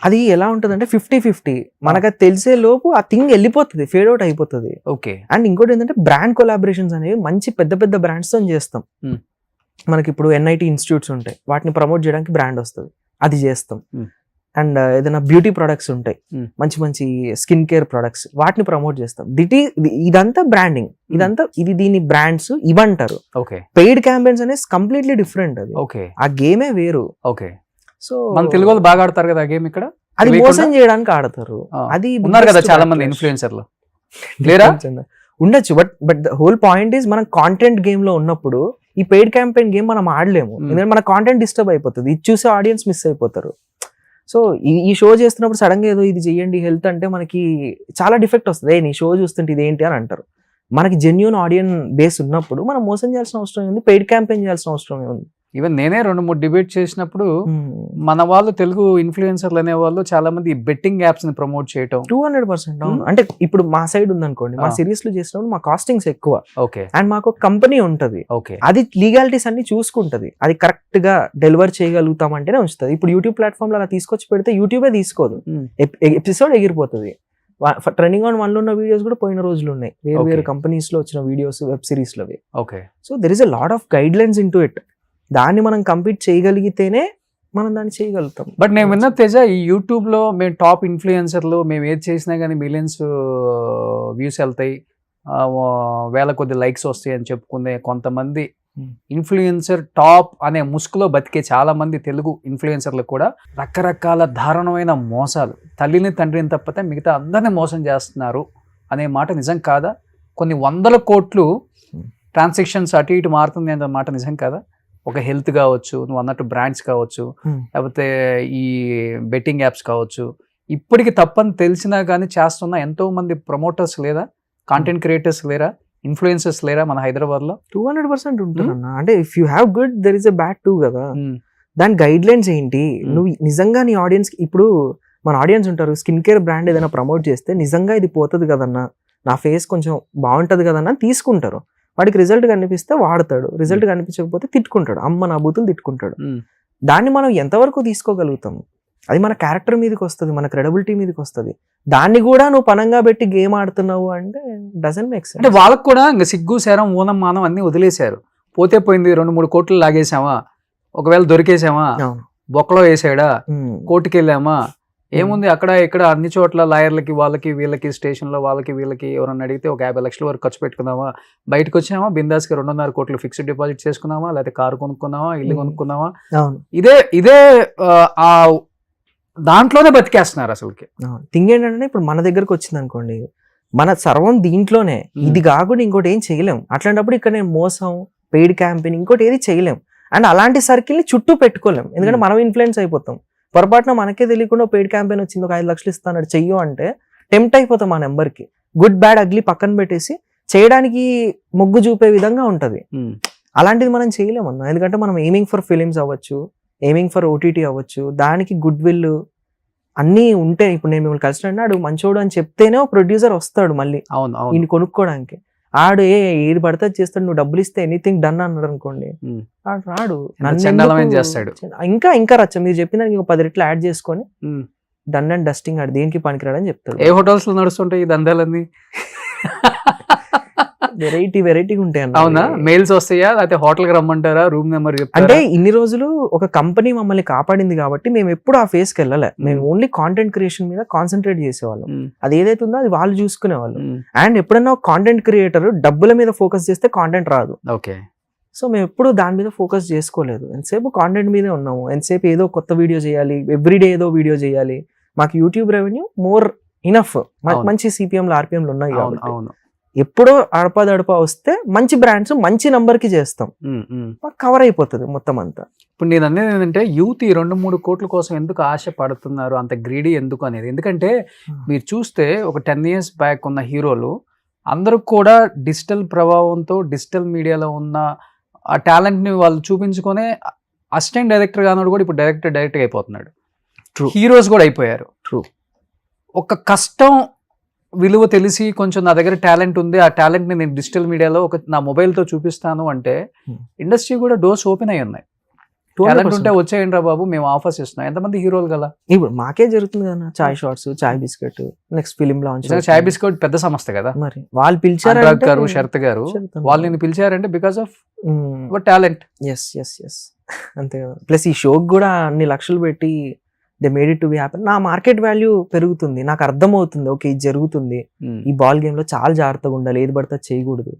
అది ఎలా ఉంటుంది అంటే 50-50. మనకు అది తెలిసే లోపు ఆ థింగ్ వెళ్ళిపోతుంది, ఫేడ్ అవుట్ అయిపోతుంది. అండ్ ఇంకోటి ఏంటంటే బ్రాండ్ కొలాబరేషన్స్ అనేవి మంచి పెద్ద పెద్ద బ్రాండ్స్ తో చేస్తాం. మనకి ఇప్పుడు NIT ఇన్స్టిట్యూట్స్ ఉంటాయి, వాటిని ప్రమోట్ చేయడానికి బ్రాండ్ వస్తుంది, అది చేస్తాం. అండ్ ఏదైనా బ్యూటీ ప్రొడక్ట్స్ ఉంటాయి, మంచి స్కిన్ కేర్ ప్రొడక్ట్స్, వాటిని ప్రమోట్ చేస్తాం. ఇదంతా బ్రాండింగ్, ఇది దీని బ్రాండ్స్ ఇవంటారు. పెయిడ్ క్యాంపెయిన్స్ అనేది కంప్లీట్లీ డిఫరెంట్. అది ఆ గేమే వేరు. సో మన తెలుగు వాళ్ళు బాగా ఆడతారు కదా గేమ్ ఇక్కడ, అది మోసం చేయడానికి ఆడతారు. అది ఉన్నారు కదా చాలా మంది ఇన్ఫ్లుయెన్సర్లు, లేరా? ఉండొచ్చు. But the whole point is మనం కాంటెంట్ గేమ్ లో ఉన్నప్పుడు ఈ పెయిడ్ క్యాంపెయిన్ గేమ్ మనం ఆడలేము. ఎందుకంటే మన కాంటెంట్ డిస్టర్బ్ అయిపోతుంది, ఇది చూసే ఆడియన్స్ మిస్ అయిపోతారు. సో ఈ షో చేస్తున్నప్పుడు సడన్ గా ఏదో ఇది చెయ్యండి హెల్త్ అంటే మనకి చాలా డిఫెక్ట్ వస్తుంది. నీ షో చూస్తుంటే ఇది ఏంటి అని అంటారు. మనకి జెన్యూన్ ఆడియన్స్ బేస్ ఉన్నప్పుడు మనం మోసం చేయాల్సిన అవసరం ఉంది, పెయిడ్ క్యాంపెయిన్ చేయాల్సిన అవసరం ఉంది. ఈవెన్ నేనే 2-3 డిబేట్ చేసినప్పుడు మన వాళ్ళు తెలుగు ఇన్ఫ్లుయెన్సర్లు అనే వాళ్ళు చాలా మంది బెట్టింగ్ యాప్స్ ని ప్రమోట్ చేయటం 200%. అంటే ఇప్పుడు మా సైడ్ ఉందనుకోండి, మా సిరీస్ లో చేసినప్పుడు మా కాస్టింగ్స్ ఎక్కువ. అండ్ మాకు ఒక కంపెనీ ఉంటది, అది లీగాలిటీస్ అన్ని చూసుకుంటది, అది కరెక్ట్ గా డెలివర్ చేయగలుగుతాం అంటేనే ఉంచుతుంది. ఇప్పుడు యూట్యూబ్ ప్లాట్ఫామ్ లో అలా తీసుకొచ్చి పెడితే యూట్యూబే తీసుకోదు, ఎపిసోడ్ ఎగిరిపోతుంది. ట్రెండింగ్ ఆన్ 1 లో ఉన్న వీడియోస్ కూడా పోయిన రోజులు ఉన్నాయి, వేరు కంపెనీస్ లో వచ్చిన వీడియోస్, వెబ్ సిరీస్ లోవి. So there is a lot of guidelines into it. దాన్ని మనం కంప్లీట్ చేయగలిగితేనే మనం దాన్ని చేయగలుగుతాం. బట్ నేను విన్న తేజ, ఈ యూట్యూబ్ లో మేము టాప్ ఇన్ఫ్లుయెన్సర్లు, మేము ఏది చేసినా కానీ మిలియన్స్ వ్యూస్ వెళ్తాయి, వేల కొద్ది లైక్స్ వస్తాయి అని చెప్పుకునే కొంతమంది ఇన్ఫ్లుయెన్సర్ టాప్ అనే ముసుగులో బతికే చాలా మంది తెలుగు ఇన్ఫ్లుయెన్సర్లు కూడా రకరకాల దారుణమైన మోసాలు, తల్లిని తండ్రిని తప్పితే మిగతా అందరినీ మోసం చేస్తున్నారు అనే మాట నిజం కాదా? కొన్ని 100 కోట్లు ట్రాన్సాక్షన్స్ అటు ఇటు మారుతుంది అనే మాట నిజం కాదా? ఒక హెల్త్ కావచ్చు, నువ్వు అన్నట్టు బ్రాండ్స్ కావచ్చు, లేకపోతే ఈ బెట్టింగ్ యాప్స్ కావచ్చు, ఇప్పటికి తప్పని తెలిసినా కానీ చేస్తున్న ఎంతో మంది ప్రమోటర్స్ లేదా, కాంటెంట్ క్రియేటర్స్ లేరా, ఇన్ఫ్లుయెన్సర్స్ లేరా మన హైదరాబాద్ లో? 200% ఉంటున్నా. అంటే if you have good there is a bad two కదా. దాని గైడ్ లైన్స్ ఏంటి? నువ్వు నిజంగా నీ ఆడియన్స్, ఇప్పుడు మన ఆడియన్స్ ఉంటారు, స్కిన్ కేర్ బ్రాండ్ ఏదైనా ప్రమోట్ చేస్తే నిజంగా ఇది పోతుంది కదన్నా, నా ఫేస్ కొంచెం బాగుంటది కదన్నా తీసుకుంటారు. వాడికి రిజల్ట్ కనిపిస్తే వాడతాడు, రిజల్ట్ కనిపించకపోతే తిట్టుకుంటాడు, అమ్మ నా బూతులు తిట్టుకుంటాడు. దాన్ని మనం ఎంతవరకు తీసుకోగలుగుతాం? అది మన క్యారెక్టర్ మీదకి వస్తుంది, మన క్రెడిబిలిటీ మీదకి వస్తుంది. దాన్ని కూడా నువ్వు పనంగా పెట్టి గేమ్ ఆడుతున్నావు అంటే డజంట్ మేక్ సెన్స్. అంటే వాళ్ళకు కూడా ఇంకా సిగ్గు శరం ఊనం మానం అన్ని వదిలేశారు. పోతే పోయింది, 2-3 కోట్లు లాగేసామా, ఒకవేళ దొరికేసామా, బొక్కలో వేసాడా, కోర్టుకి వెళ్ళామా, ఏముంది అక్కడ ఇక్కడ అన్ని చోట్ల లాయర్లకి వాళ్ళకి వీళ్ళకి స్టేషన్లో వాళ్ళకి వీళ్ళకి ఎవరన్నా అడిగితే ఒక 50 లక్షల వరకు ఖర్చు పెట్టుకుందామా, బయటకు వచ్చామా బిందాస్కి 2.5 కోట్లు ఫిక్స్డ్ డిపాజిట్ చేసుకున్నామా, లేకపోతే కారు కొనుక్కున్నామా, ఇల్లు కొనుక్కున్నామా, ఇదే ఆ దాంట్లోనే బతికేస్తున్నారు అసలుకి. థింగ్ ఏంటంటే ఇప్పుడు మన దగ్గరకు వచ్చింది అనుకోండి, మన సర్వం దీంట్లోనే, ఇది కాకుండా ఇంకోటి ఏం చేయలేం. అట్లాంటప్పుడు ఇక్కడ నేను మోసం, పెయిడ్ క్యాంపెయిన్ ఇంకోటి ఏది చేయలేం. అండ్ అలాంటి సర్కిల్ని చుట్టూ పెట్టుకోలేం, ఎందుకంటే మనం ఇన్ఫ్లుయెన్స్ అయిపోతాం. పొరపాటున మనకే తెలియకుండా పెయిడ్ క్యాంపెయిన్ వచ్చింది, ఒక 5 లక్షలు ఇస్తాను చెయ్యు అంటే టెంప్ట్ అయిపోతాం. ఆ నెంబర్కి గుడ్ బ్యాడ్ అగ్లీ పక్కన పెట్టేసి చేయడానికి మొగ్గు చూపే విధంగా ఉంటది. అలాంటిది మనం చేయలేమన్నా, ఎందుకంటే మనం ఎయిమింగ్ ఫర్ ఫిలిమ్స్ అవ్వచ్చు, ఎయిమింగ్ ఫర్ ఓటీటీ అవ్వచ్చు, దానికి గుడ్ విల్ అన్నీ ఉంటే. ఇప్పుడు నేను మిమ్మల్ని కలిసినాడు మంచోడు అని చెప్తేనే ఒక ప్రొడ్యూసర్ వస్తాడు మళ్ళీ ఈయన కొనుక్కోవడానికి. ఆడు ఏది పడితే చేస్తాడు, నువ్వు డబ్బులు ఇస్తే ఎనీథింగ్ డన్ అన్నాడు అనుకోండి, ఆడు రాడు, చేస్తాడు. ఇంకా రచ్చ మీరు చెప్పిన దానికి 10 రెట్లు యాడ్ చేసుకొని డన్ అండ్ డస్టింగ్ ఆడు దేనికి పనికిరాడని చెప్తాడు. ఏ హోటల్స్ లో నడుస్తుంటాయి ఈ దందాలన్నీ? వెరైటీ ఉంటాయి అన్న. అవునా? మెయిల్స్ వస్తాయా, లేకపోతే హోటల్ కి రమ్మంటారా, రూమ్ నెంబర్ చెప్తారా? అంటే ఇన్ని రోజులు ఒక కంపెనీ మమ్మల్ని కాపాడింది కాబట్టి మేము ఎప్పుడు ఆ ఫేస్ కి వెళ్ళలే. మేము ఓన్లీ కాంటెంట్ క్రియేషన్ మీద కాన్సన్ట్రేట్ చేసేవాళ్ళం. అది ఏదైతే ఉందో అది వాళ్ళు చూసుకునేవాళ్ళు. అండ్ ఎప్పుడైనా కాంటెంట్ క్రియేటర్ డబ్బుల మీద ఫోకస్ చేస్తే కాంటెంట్ రాదు. ఓకే. సో మేము ఎప్పుడు దాని మీద ఫోకస్ చేసుకోలేదు, ఎంతసేపు కాంటెంట్ మీదే ఉన్నాము. ఎంతసేపు ఏదో కొత్త వీడియో చేయాలి, ఎవ్రీడే ఏదో వీడియో చేయాలి. మాకు యూట్యూబ్ రెవెన్యూ మోర్ ఇనఫ్, మాకు మంచి సిపిఎంలు ఆర్పిఎంలు ఉన్నాయి కాబట్టి ఎప్పుడో అడపదడప వస్తే మంచి బ్రాండ్స్ మంచి నంబర్ కి చేస్తాం, మాకు కవర్ అయిపోతుంది మొత్తం అంతా. ఇప్పుడు నేను అనేది ఏంటంటే యూత్ ఈ 2-3 కోట్ల కోసం ఎందుకు ఆశ పడుతున్నారు, అంత గ్రీడీ ఎందుకు అనేది. ఎందుకంటే మీరు చూస్తే ఒక 10 years బ్యాక్ ఉన్న హీరోలు అందరూ కూడా డిజిటల్ ప్రభావంతో డిజిటల్ మీడియాలో ఉన్న ఆ టాలెంట్ ని వాళ్ళు చూపించుకునే అసిస్టెంట్ డైరెక్టర్ గాను కూడా ఇప్పుడు డైరెక్ట్ అయిపోతున్నాడు. హీరోస్ కూడా అయిపోయారు. ఒక కష్టం విలువ తెలిసి కొంచెం నా దగ్గర టాలెంట్ ఉంది, ఆ టాలెంట్ ని నేను డిజిటల్ మీడియాలో నా మొబైల్ తో చూపిస్తాను అంటే ఇండస్ట్రీ కూడా డోర్స్ ఓపెన్ అయి ఉన్నాయి. టాలెంట్ ఉంటే వచ్చేయండి రా బాబు, మేము ఆఫర్స్ ఇస్తున్నాం. ఎంతమంది హీరోలు గల ఇప్పుడు మాకే జరుగుతుంది కదా, చాయ్ షార్ట్స్, చాయ్ బిస్కెట్, నెక్స్ట్ ఫిలిం లాంచ్. చాయ్ బిస్కెట్ పెద్ద సంస్థ కదా, మరి వాళ్ళు పిలిచారు గారు, శరత్ గారు, వాళ్ళు నేను పిలిచారంటే బికాస్ ఆఫ్ టాలెంట్. ఎస్ అంతే కదా. ప్లస్ ఈ షోకి కూడా అన్ని లక్షలు పెట్టి they made it to be happy. నా మార్కెట్ వాల్యూ పెరుగుతుంది, నాకు అర్థమవుతుంది ఓకే ఇది జరుగుతుంది, ఈ బాల్ గేమ్ లో చాలా జాగ్రత్తగా ఉండాలి, ఏది పడితే చేయకూడదు,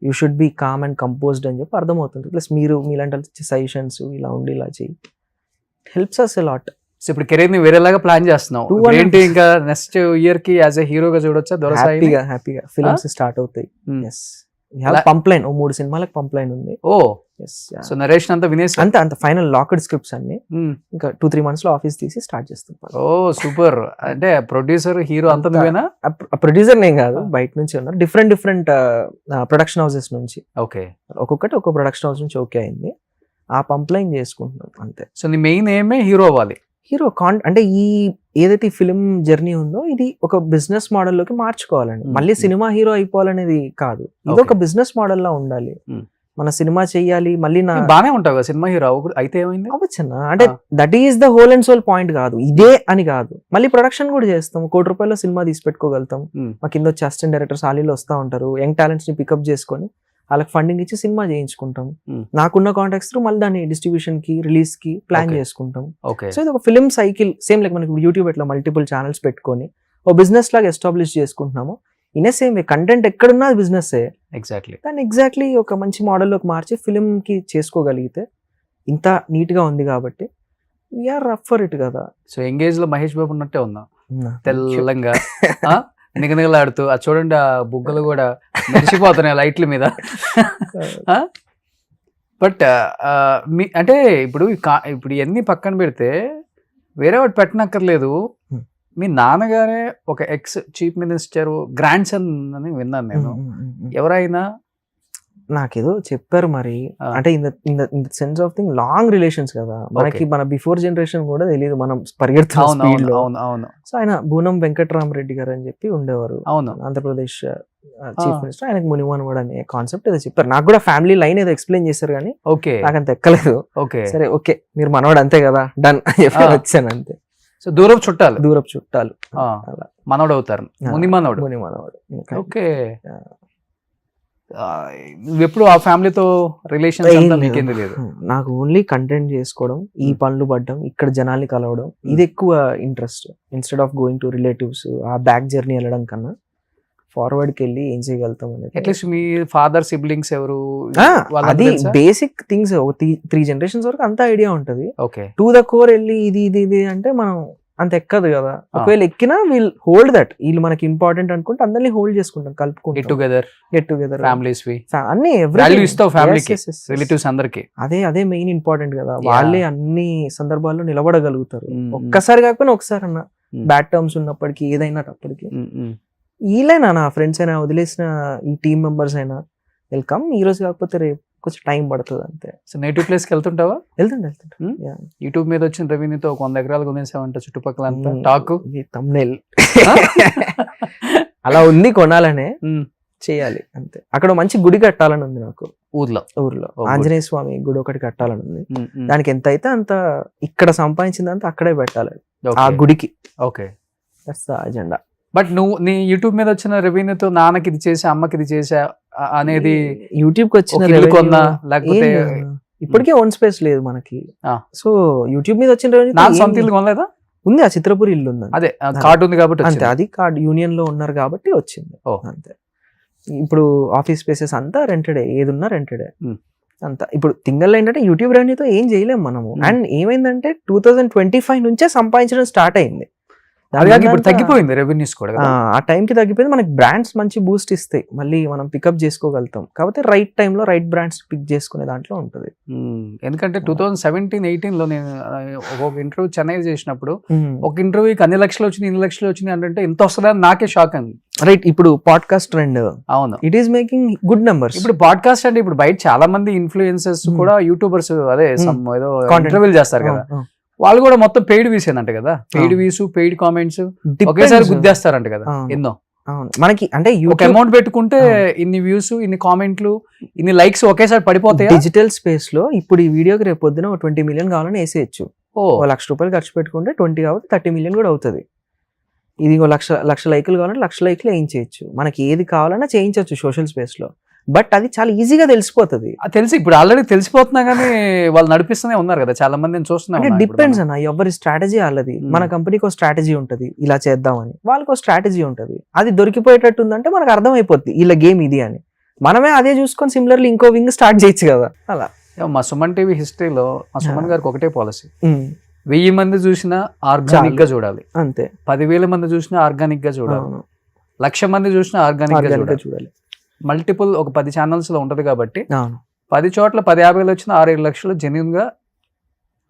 you should be calm and composed అని చెప్పి అర్థమవుతుంది. ప్లస్ మీరు మీలాంటి సజెషన్స్ ఇలా ఉండి ఇలా చేయి helps us a lot. So ఇప్పుడు కెరీర్ ని వేరేలాగా ప్లాన్ చేస్తున్నావు ఏంటి? ఇంకా నెక్స్ట్ ఇయర్ కి యాజ్ ఎ హీరోగా చూడొచ్చా? హ్యాపీగా ఫిల్మ్స్ స్టార్ట్ అవుతాయి. ఎస్ పంప్లైన్ 3 సినిమాలకు పంప్లైన్ ఉంది. సో నరేషన్ అంతా వినేసి అంత ఫైనల్ లాక్డ్ స్క్రిప్ట్స్ అన్ని ఇంకా 2-3 months లో ఆఫీస్ తీసి స్టార్ట్ చేస్తాం. సూపర్. అంటే ప్రొడ్యూసర్ హీరో అంత నువ్వేనా? ప్రొడ్యూసర్ నేను కాదు, బయట నుంచి ఉన్నారు డిఫరెంట్ ప్రొడక్షన్ హౌసెస్ నుంచి. ఓకే, ఒక్కొక్కటి ఒక్కో ప్రొడక్షన్ హౌస్ నుంచి ఓకే అయింది, ఆ పంప్లైన్ చేసుకుంటున్నాం అంతే. సో నీ మెయిన్ ఏమే హీరో అవ్వాలి. హీరో అంటే ఈ ఏదైతే ఫిలిం జర్నీ ఉందో ఇది ఒక బిజినెస్ మోడల్ లోకి మార్చుకోవాలండి. మళ్ళీ సినిమా హీరో అయిపోవాలనేది కాదు, ఇది ఒక బిజినెస్ మోడల్ లా ఉండాలి. మన సినిమా చెయ్యాలి, మళ్ళీ బానే ఉంటావు సినిమా హీరో అయితే ఏమైంది అవ్వచ్చన్నా. అంటే that is the whole and soul point కాదు, ఇదే అని కాదు. మళ్ళీ ప్రొడక్షన్ కూడా చేస్తాం, ₹1 కోటి సినిమా తీసి పెట్టుకోగలుగుతాం. మా కింద వచ్చి అసిస్టెంట్ డైరెక్టర్స్ ఆలీలో వస్తూ ఉంటారు, యంగ్ టాలెంట్స్ ని పికప్ చేసుకొని వాళ్ళకి ఫండింగ్ ఇచ్చి సినిమా చేయించుకుంటాం. నాకున్న కాంటాక్ట్స్ త్రూ మళ్ళీ దాన్ని డిస్ట్రిబ్యూషన్ కి రిలీజ్ కి ప్లాన్ చేసుకుంటాం. సో ఇది ఒక ఫిల్మ్ సైకిల్ సేమ్ లైక్ మనకి యూట్యూబ్ ఎట్లా మల్టిపుల్ ఛానల్స్ పెట్టుకొని ఓ బిజినెస్ లాగా ఎస్టాబ్లిష్ చేసుకుంటున్నాము. ఇన్ సేమ్ వే కంటెంట్ ఎక్కడున్నా అది బిజినెస్. ఎగ్జాక్ట్లీ ఒక మంచి మోడల్లోకి మార్చి ఫిలిం కి చేసుకోగలిగితే ఇంత నీట్ గా ఉంది కాబట్టి వీఆర్ రఫ్ ఫర్ ఇట్ కదా. సో ఎంగేజ్ లో మహేష్ బాబు ఉన్నట్టే ఉందా, తెల్లంగా నిగనిగలాడుతూ. అది చూడండి, ఆ బుగ్గలు కూడా మెరిసిపోతున్నాయి లైట్ల మీద. బట్ అంటే ఇప్పుడు ఇవన్నీ పక్కన పెడితే వేరే వాటి పెట్టనక్కర్లేదు. మీ నాన్నగారే ఒక ex chief minister grand son అని విన్నాను నేను. ఎవరైనా నాకేదో చెప్పారు మరి, అంటే in the sense of thing long relations కదా మనకి, మన బిఫోర్ జనరేషన్ కూడా తెలియదు మనం పరిగెడుతున్నాం. సో ఆయన బూనం వెంకటరామరెడ్డి గారు అని చెప్పి ఉండేవారు, ఆంధ్రప్రదేశ్ చీఫ్ మినిస్టర్. ఆయనకు మునిమన్ కూడా అనే కాన్సెప్ట్ ఏదో చెప్పారు. నాకు కూడా ఫ్యామిలీ లైన్ ఏదో ఎక్స్ప్లెయిన్ చేశారు కానీ నాకు అంత ఎక్కలేదు. సరే ఓకే మీరు మనవాడు అంతే కదా డన్ అని చెప్పి వచ్చాను అంతే. సో దూరం చుట్టాలు దూరపు చుట్టాలు. ఆ, అలా మనోడు అవుతారు, ముని మనోడు. ముని మనవాడు. ఓకే. నువ్వు ఎప్పుడు ఆ ఫ్యామిలీతో రిలేషన్స్ అంతా నీకేంది లేదు? నాకు ఓన్లీ కంటెంట్ చేసుకోవడం, ఈ పనులు పడ్డం, ఇక్కడ జనాల్ని కలవడం, ఇది ఎక్కువ interest. Instead of going to relatives ఆ బ్యాక్ జర్నీ వెళ్ళడం కన్నా ఫార్వర్డ్కి వెళ్ళి ఏం చేయగలుగుతాం అనేది. అట్లీస్ట్ మీ ఫాదర్ సిబ్లింగ్స్ ఎవరు? అది బేసిక్ థింగ్స్ 3 generations వరకు అంత ఐడియా ఉంటది. ఓకే. టు ద కోర్ వెళ్ళి ఇది అంటే మనం అంత ఎక్కదు కదా. ఒకవేళ ఎక్కినా వీల్ హోల్డ్ దట్, వీళ్ళు మనకి ఇంపార్టెంట్ అనుకుంటే అందరినీ హోల్డ్ చేసుకుంటాం, కలుపుకుంటాం. గెట్ టుగెదర్ ఫ్యామిలీస్ అన్ని ఇస్తావు ఫ్యామిలీకి, రిలేటివ్స్ అందరికి. అదే మెయిన్ ఇంపార్టెంట్ కదా. వాళ్ళే అన్ని సందర్భాల్లో నిలబడగలుగుతారు. ఒక్కసారి కాకపోయినా ఒకసారి అన్న బ్యాడ్ టర్మ్స్ ఉన్నప్పటికీ ఏదైనా అప్పటికి వీళ్ళైనా నా ఫ్రెండ్స్ అయినా వదిలేసిన ఈ టీమ్ మెంబర్స్ అయినా వెల్కమ్. ఈ రోజు కాకపోతే రేపు కొంచెం టైం పడుతుంది అంతే. సో నేటివ్ ప్లేస్ కి వెళ్తుంటావా? వెళ్తుంటా. యూట్యూబ్ మీద వచ్చిన రెవెన్యూతో 100 ఎకరాలు కొనేసావంట చుట్టుపక్కల అంతా టాక్. తమ్నెల్ అలా ఉంది, కొనాలనే చేయాలి అంతే. అక్కడ మంచి గుడి కట్టాలని ఉంది నాకు ఊర్లో. ఆంజనేయ స్వామి గుడి ఒకటి కట్టాలని ఉంది. దానికి ఎంత అయితే అంత ఇక్కడ సంపాదించిందంతా అక్కడే పెట్టాలి ఆ గుడికి. Okay, that's the agenda. But నువ్వు నీ యూట్యూబ్ మీద వచ్చిన రెవెన్యూతో నాన్నకి ఇది చేసా, అమ్మకి ఇది చేసా అనేది యూట్యూబ్ కి వచ్చిన కొన్నా లేకపోతే ఇప్పటికే ఓన్ స్పేస్ లేదు మనకి. సో యూట్యూబ్ మీద వచ్చిన రెవెన్యూ నా సొంత ఇల్లు కొనలేదా? ఉంది, ఆ చిత్రపూర్ ఇల్లు ఉంది. అదే కార్డు ఉంది కాబట్టి అంతే, అది కార్డ్ యూనియన్ లో ఉన్నారు కాబట్టి వచ్చింది అంతే. ఇప్పుడు ఆఫీస్ స్పేసెస్ అంతా రెంటెడే, ఏది ఉన్నా రెంటెడే అంతా. ఇప్పుడు థింగల్ ఏంటంటే యూట్యూబ్ రెవెన్యూతో ఏం చేయలేము మనము. అండ్ ఏమైందంటే 2025 నుంచే సంపాదించడం స్టార్ట్ అయింది. ఇప్పుడు తగ్గిపోయింది రెవెన్యూస్ కూడా. ఆ టైంకి తగ్గిపోయింది. మనకి బ్రాండ్స్ మంచి బూస్ట్ ఇస్తాయి, మళ్ళీ మనం పికప్ చేసుకోగలుగుతాం. కాకపోతే రైట్ టైంలో రైట్ బ్రాండ్స్ పిక్ చేసుకునే దాంట్లో ఉంటుంది. ఎందుకంటే 2017-18 లో నేను ఒక ఇంటర్వ్యూ చెన్నై చేసినప్పుడు ఒక ఇంటర్వ్యూకి అన్ని లక్షలు వచ్చినాయి, ఇన్ని లక్షలు వచ్చినాయి అంటే ఎంత వస్తుందని నాకే షాక్ అంది. రైట్, ఇప్పుడు పాడ్కాస్ట్ ట్రెండ్, అవును, it is making good numbers. ఇప్పుడు పాడ్కాస్ట్ అంటే ఇప్పుడు బయట చాలా మంది ఇన్ఫ్లుయెన్సర్స్ కూడా యూట్యూబర్స్ అదే ఏదో ఇంటర్వ్యూలు చేస్తారు కదా, వాళ్ళు కూడా మొత్తం పెయిడ్ వీస్ ఏంటంటే కదా, పెయిడ్ వీస్, పెయిడ్ కామెంట్స్ ఒకేసారి గుద్దేస్తారంట కదా ఎన్నో. మనకి అంటే ఒక అమౌంట్ పెట్టుకుంటే ఇన్ని వ్యూస్, ఇన్ని కామెంట్లు, ఇన్ని లైక్స్ ఒకేసారి పడిపోతాయి. డిజిటల్ స్పేస్ లో ఇప్పుడు ఈ వీడియోకి రేపు పొద్దున 20 million కావాలని వేసేయచ్చు. ₹1,00,000 ఖర్చు పెట్టుకుంటే 20 కాబట్టి 30 million కూడా అవుతుంది. ఇది లక్ష లైకులు కావాలంటే 1,00,000 లైకులు వేయించవచ్చు. మనకి ఏది కావాలన్నా చేయించవచ్చు సోషల్ స్పేస్ లో. బట్ అది చాలా ఈజీగా తెలిసిపోతుంది. తెలిసి ఇప్పుడు ఆల్రెడీ తెలిసిపోతున్నా కానీ వాళ్ళు నడిపిస్తూనే ఉన్నారు కదా చాలా మంది చూస్తున్నా. డిపెండ్స్ అన్న, ఎవరి స్ట్రాటజీ వాళ్ళది. మన కంపెనీకి ఒక స్ట్రాటజీ ఉంటుంది, ఇలా చేద్దామని. వాళ్ళకి ఒక స్ట్రాటజీ ఉంటుంది, అది దొరికిపోయేటట్టు ఉందంటే మనకు అర్థమైపోద్ది వీళ్ళ గేమ్ ఇది అని. మనమే అదే చూసుకొని సిమిలర్లీ ఇంకో వింగ్ స్టార్ట్ చేయొచ్చు కదా. అలా మా సుమన్ టీవీ హిస్టరీలో మా సుమన్ గారికి ఒకటే పాలసీ, 1000 మంది చూసినా ఆర్గానిక్ గా చూడాలి అంతే. 10,000 మంది చూసినా ఆర్గానిక్ గా చూడాలి, 1,00,000 మంది చూసినా ఆర్గానిక్ గా చూడాలి. మల్టిపుల్ ఒక 10 ఛానల్స్ లో ఉంటది కాబట్టి 10 చోట్ల 10-50 వచ్చిన 6-7 లక్షలు జెన్యూన్ గా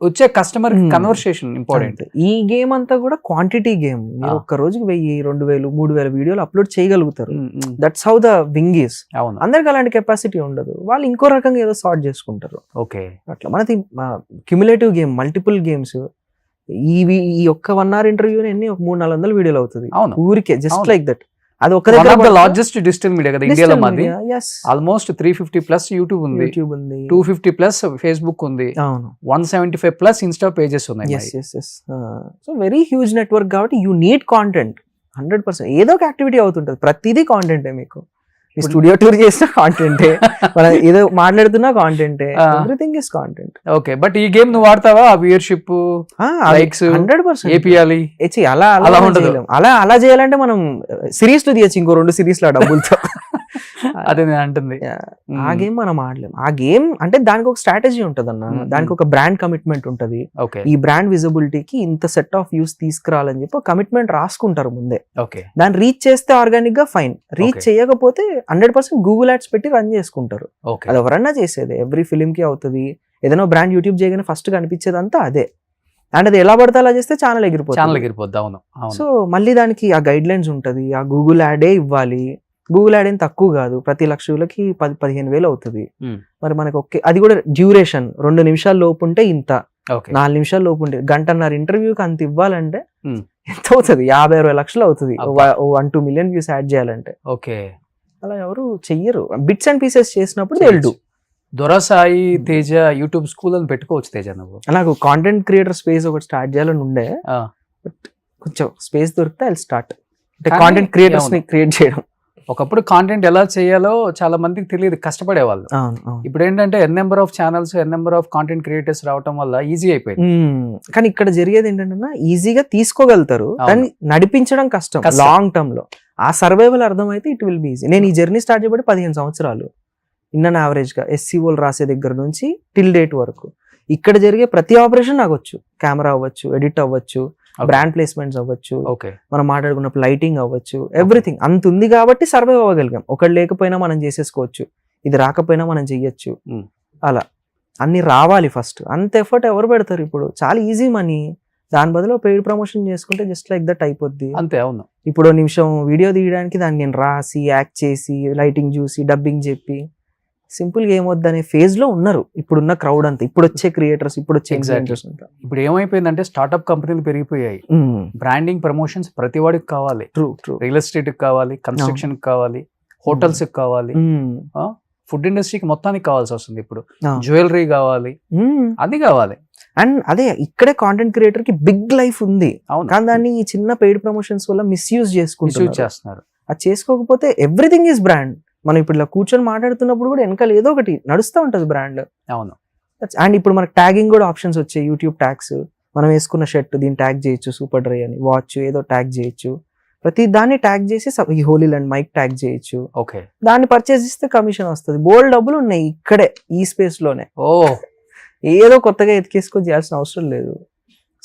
వచ్చే కస్టమర్ కన్వర్సేషన్ ఇంపార్టెంట్. ఈ గేమ్ అంతా కూడా క్వాంటిటీ గేమ్. మీరు ఒక్క రోజుకి 1000, 2000, 3000 వీడియోలు అప్లోడ్ చేయగలుగుతారు. That's how the wing is. అందరికి అలాంటి కెపాసిటీ ఉండదు, వాళ్ళు ఇంకో రకంగా ఏదో సార్ట్ చేసుకుంటారు. ఓకే, అట్లా మనది క్యుములేటివ్ గేమ్, మల్టిపుల్ గేమ్స్. ఈ ఒక్క 1 hour ఇంటర్వ్యూని ఎన్ని 300-400 వీడియోలు అవుతుంది ఊరికే, జస్ట్ లైక్ దట్. అది ఒక లార్జెస్ట్ డిజిటల్ మీడియా కదా ఇండియాలో. మాది ఆల్మోస్ట్ 350+ యూట్యూబ్ ఉంది, 250+ ఫేస్బుక్ ఉంది, 175+ ఇన్స్టా పేజెస్ ఉన్నాయి. సో వెరీ హ్యూజ్ నెట్వర్క్ కాబట్టి యూ నీడ్ కాంటెంట్ 100%. ఏదో ఒక యాక్టివిటీ అవుతుంటది, ప్రతిదీ కాంటెంటే. మీకు స్టూడియో టూర్ చేసిన కాంటెంటే, మనం ఏదో మాట్లాడుతున్నా కాంటెంటే, everything is content. Okay, but ఈ గేమ్ నువ్వు వాడతావా? వ్యూయర్షిప్, లైక్స్ 100% ఏపీయాలి అలా ఉండదు. అలా చేయాలంటే మనం సిరీస్ లో తీయచ్చు, ఇంకో 2 series లో డబ్బులతో. అదే నేను అంటుంది. ఆ గేమ్ మనం ఆడలేం. ఆ గేమ్ అంటే దానికి ఒక స్ట్రాటజీ ఉంటది అన్న, దానికి ఒక బ్రాండ్ కమిట్మెంట్ ఉంటది. ఈ బ్రాండ్ విజిబిలిటీకి ఇంత సెట్ ఆఫ్ వ్యూస్ తీసుకురావాలని చెప్పి కమిట్మెంట్ రాసుకుంటారు ముందే. దాన్ని రీచ్ చేస్తే ఆర్గానిక్ గా ఫైన్, రీచ్ చేయకపోతే 100% గూగుల్ యాడ్స్ పెట్టి రన్ చేసుకుంటారు. అది ఎవరన్నా చేసేది, ఎవ్రీ ఫిలిం కి అవుతుంది. ఏదైనా బ్రాండ్ యూట్యూబ్ చేయగానే ఫస్ట్ కనిపించేది అంతా అదే. అండ్ అది ఎలా పడితే అలా చేస్తే ఛానల్ ఎగిరిపోతుంది. సో మళ్ళీ దానికి ఆ గైడ్ లైన్స్ ఉంటది, ఆ గూగుల్ యాడే ఇవ్వాలి. గూగుల్ యాడ్ ఏం తక్కువ కాదు, ప్రతి 1,00,000కి 10-15,000 అవుతుంది. మరి మనకి ఓకే, అది కూడా డ్యూరేషన్ 2 నిమిషాల లోపు ఉంటే ఇంత, 4 నిమిషాల లోపు ఉంటే 1.5 ఇంటర్వ్యూకి అంత ఇవ్వాలంటే ఎంత అవుతుంది? 50-60 లక్షలు అవుతుంది 1-2 million వ్యూస్ యాడ్ చేయాలంటే. ఓకే, అలా ఎవరు చెయ్యరు. బిట్స్ అండ్ పీసెస్ చేసినప్పుడు తెలుసు. దొరసాయి తేజ యూట్యూబ్ స్కూల్ అని పెట్టుకోవచ్చు తేజ. నువ్వు నాకు కాంటెంట్ క్రియేటర్ స్పేస్ ఒకటి స్టార్ట్ చేయాలని ఉండే, బట్ కొంచెం స్పేస్ దొరికితే ఐ స్టార్ట్ అంటే కానీ కాంటెంట్ క్రియేటర్స్ ని అవును. క్రియేట్ చేయడం. ఒకప్పుడు కాంటెంట్ ఎలా చేయాలో చాలా మందికి తెలియదు, కష్టపడేవాళ్ళు. అవును. ఇప్పుడు ఏంటంటే number of channels, number of content creators రావటం వల్ల ఈజీ అయిపోయింది. కానీ ఇక్కడ జరిగేది ఏంటంటే ఈజీగా తీసుకోగలుగుతారు, అవును. దాన్ని నడిపించడం కష్టం కష్టం. లాంగ్ టర్మ్ లో. ఆ సర్వైవల్ అర్థమైతే ఇట్ విల్ బీ ఈజీ. నేను ఈ జర్నీ స్టార్ట్ చేయబడి 15 సంవత్సరాలు ఇన్ యావరేజ్ గా SCOలు రాసే దగ్గర నుంచి టిల్ డేట్ వరకు ఇక్కడ జరిగే ప్రతి ఆపరేషన్ నాకు వచ్చు. కెమెరా అవ్వచ్చు, ఎడిట్ అవ్వచ్చు, బ్రాండ్ ప్లేస్మెంట్స్ అవ్వచ్చు, ఓకే, మనం మాట్లాడుకున్నప్పుడు లైటింగ్ అవ్వచ్చు, ఎవ్రీథింగ్ అంత ఉంది కాబట్టి సర్వైవ్ అవ్వగలిగాం. ఒకటి లేకపోయినా మనం చేసేసుకోవచ్చు, ఇది రాకపోయినా మనం చెయ్యొచ్చు. అలా అన్ని రావాలి ఫస్ట్. అంత ఎఫర్ట్ ఎవరు పెడతారు ఇప్పుడు? చాలా ఈజీ మనీ. దాని బదులు పెయిడ్ ప్రమోషన్ చేసుకుంటే జస్ట్ లైక్ దట్ అయిపోద్ది అంతే. అవును, ఇప్పుడు నిమిషం వీడియో తీయడానికి దాన్ని నేను రాసి యాక్ట్ చేసి లైటింగ్ చూసి డబ్బింగ్ చెప్పి సింపుల్గా ఏమొద్దు అనే ఫేజ్ లో ఉన్నారు ఇప్పుడున్న క్రౌడ్ అంతా. ఇప్పుడు వచ్చే క్రియేటర్స్, ఇప్పుడు వచ్చే ఎగ్జాక్టర్స్ అంతా. ఇప్పుడు ఏమైపోయిందంటే స్టార్ట్అప్ కంపెనీలు పెరిగిపోయాయి. బ్రాండింగ్ ప్రమోషన్స్ ప్రతి వాడికి కావాలి. True true. రియల్ ఎస్టేట్ కి కావాలి, కన్స్ట్రక్షన్ కి కావాలి, హోటల్స్ కి కావాలి, ఫుడ్ ఇండస్ట్రీకి మొత్తానికి కావాల్సి వస్తుంది. ఇప్పుడు జ్యువెలరీ కావాలి, అది కావాలి. అండ్ అదే ఇక్కడే కాంటెంట్ క్రియేటర్ కి బిగ్ లైఫ్ ఉంది. అవును, కానీ దాన్ని ఈ చిన్న పెయిడ్ ప్రమోషన్స్ వల్ల మిస్యూజ్ మిస్యూజ్ చేస్తున్నారు. అది చేసుకోకపోతే ఎవ్రీథింగ్ ఈజ్ బ్రాండ్. మనం ఇప్పుడు ఇలా కూర్చొని మాట్లాడుతున్నప్పుడు కూడా వెనకాల ఏదో ఒకటి నడుస్తూ ఉంటది బ్రాండ్. అవును. అండ్ ఇప్పుడు మనకు ట్యాగింగ్ కూడా ఆప్షన్స్ వచ్చాయి. యూట్యూబ్ ట్యాగ్స్, మనం వేసుకున్న షర్ట్ దీన్ని ట్యాగ్ చేయొచ్చు, సూపర్ డ్రై అని, వాచ్ ఏదో ట్యాగ్ చేయొచ్చు, ప్రతి దాన్ని ట్యాగ్ చేసి ఈ హోలీ ల్యాండ్ మైక్ ట్యాగ్ చేయొచ్చు. ఓకే, దాన్ని పర్చేస్ చేస్తే కమిషన్ వస్తుంది. బోల్డ్ డబ్బులు ఉన్నాయి ఇక్కడే ఈ స్పేస్ లోనే. ఓ, ఏదో కొత్తగా ఎతికేసుకొని చేయాల్సిన అవసరం లేదు.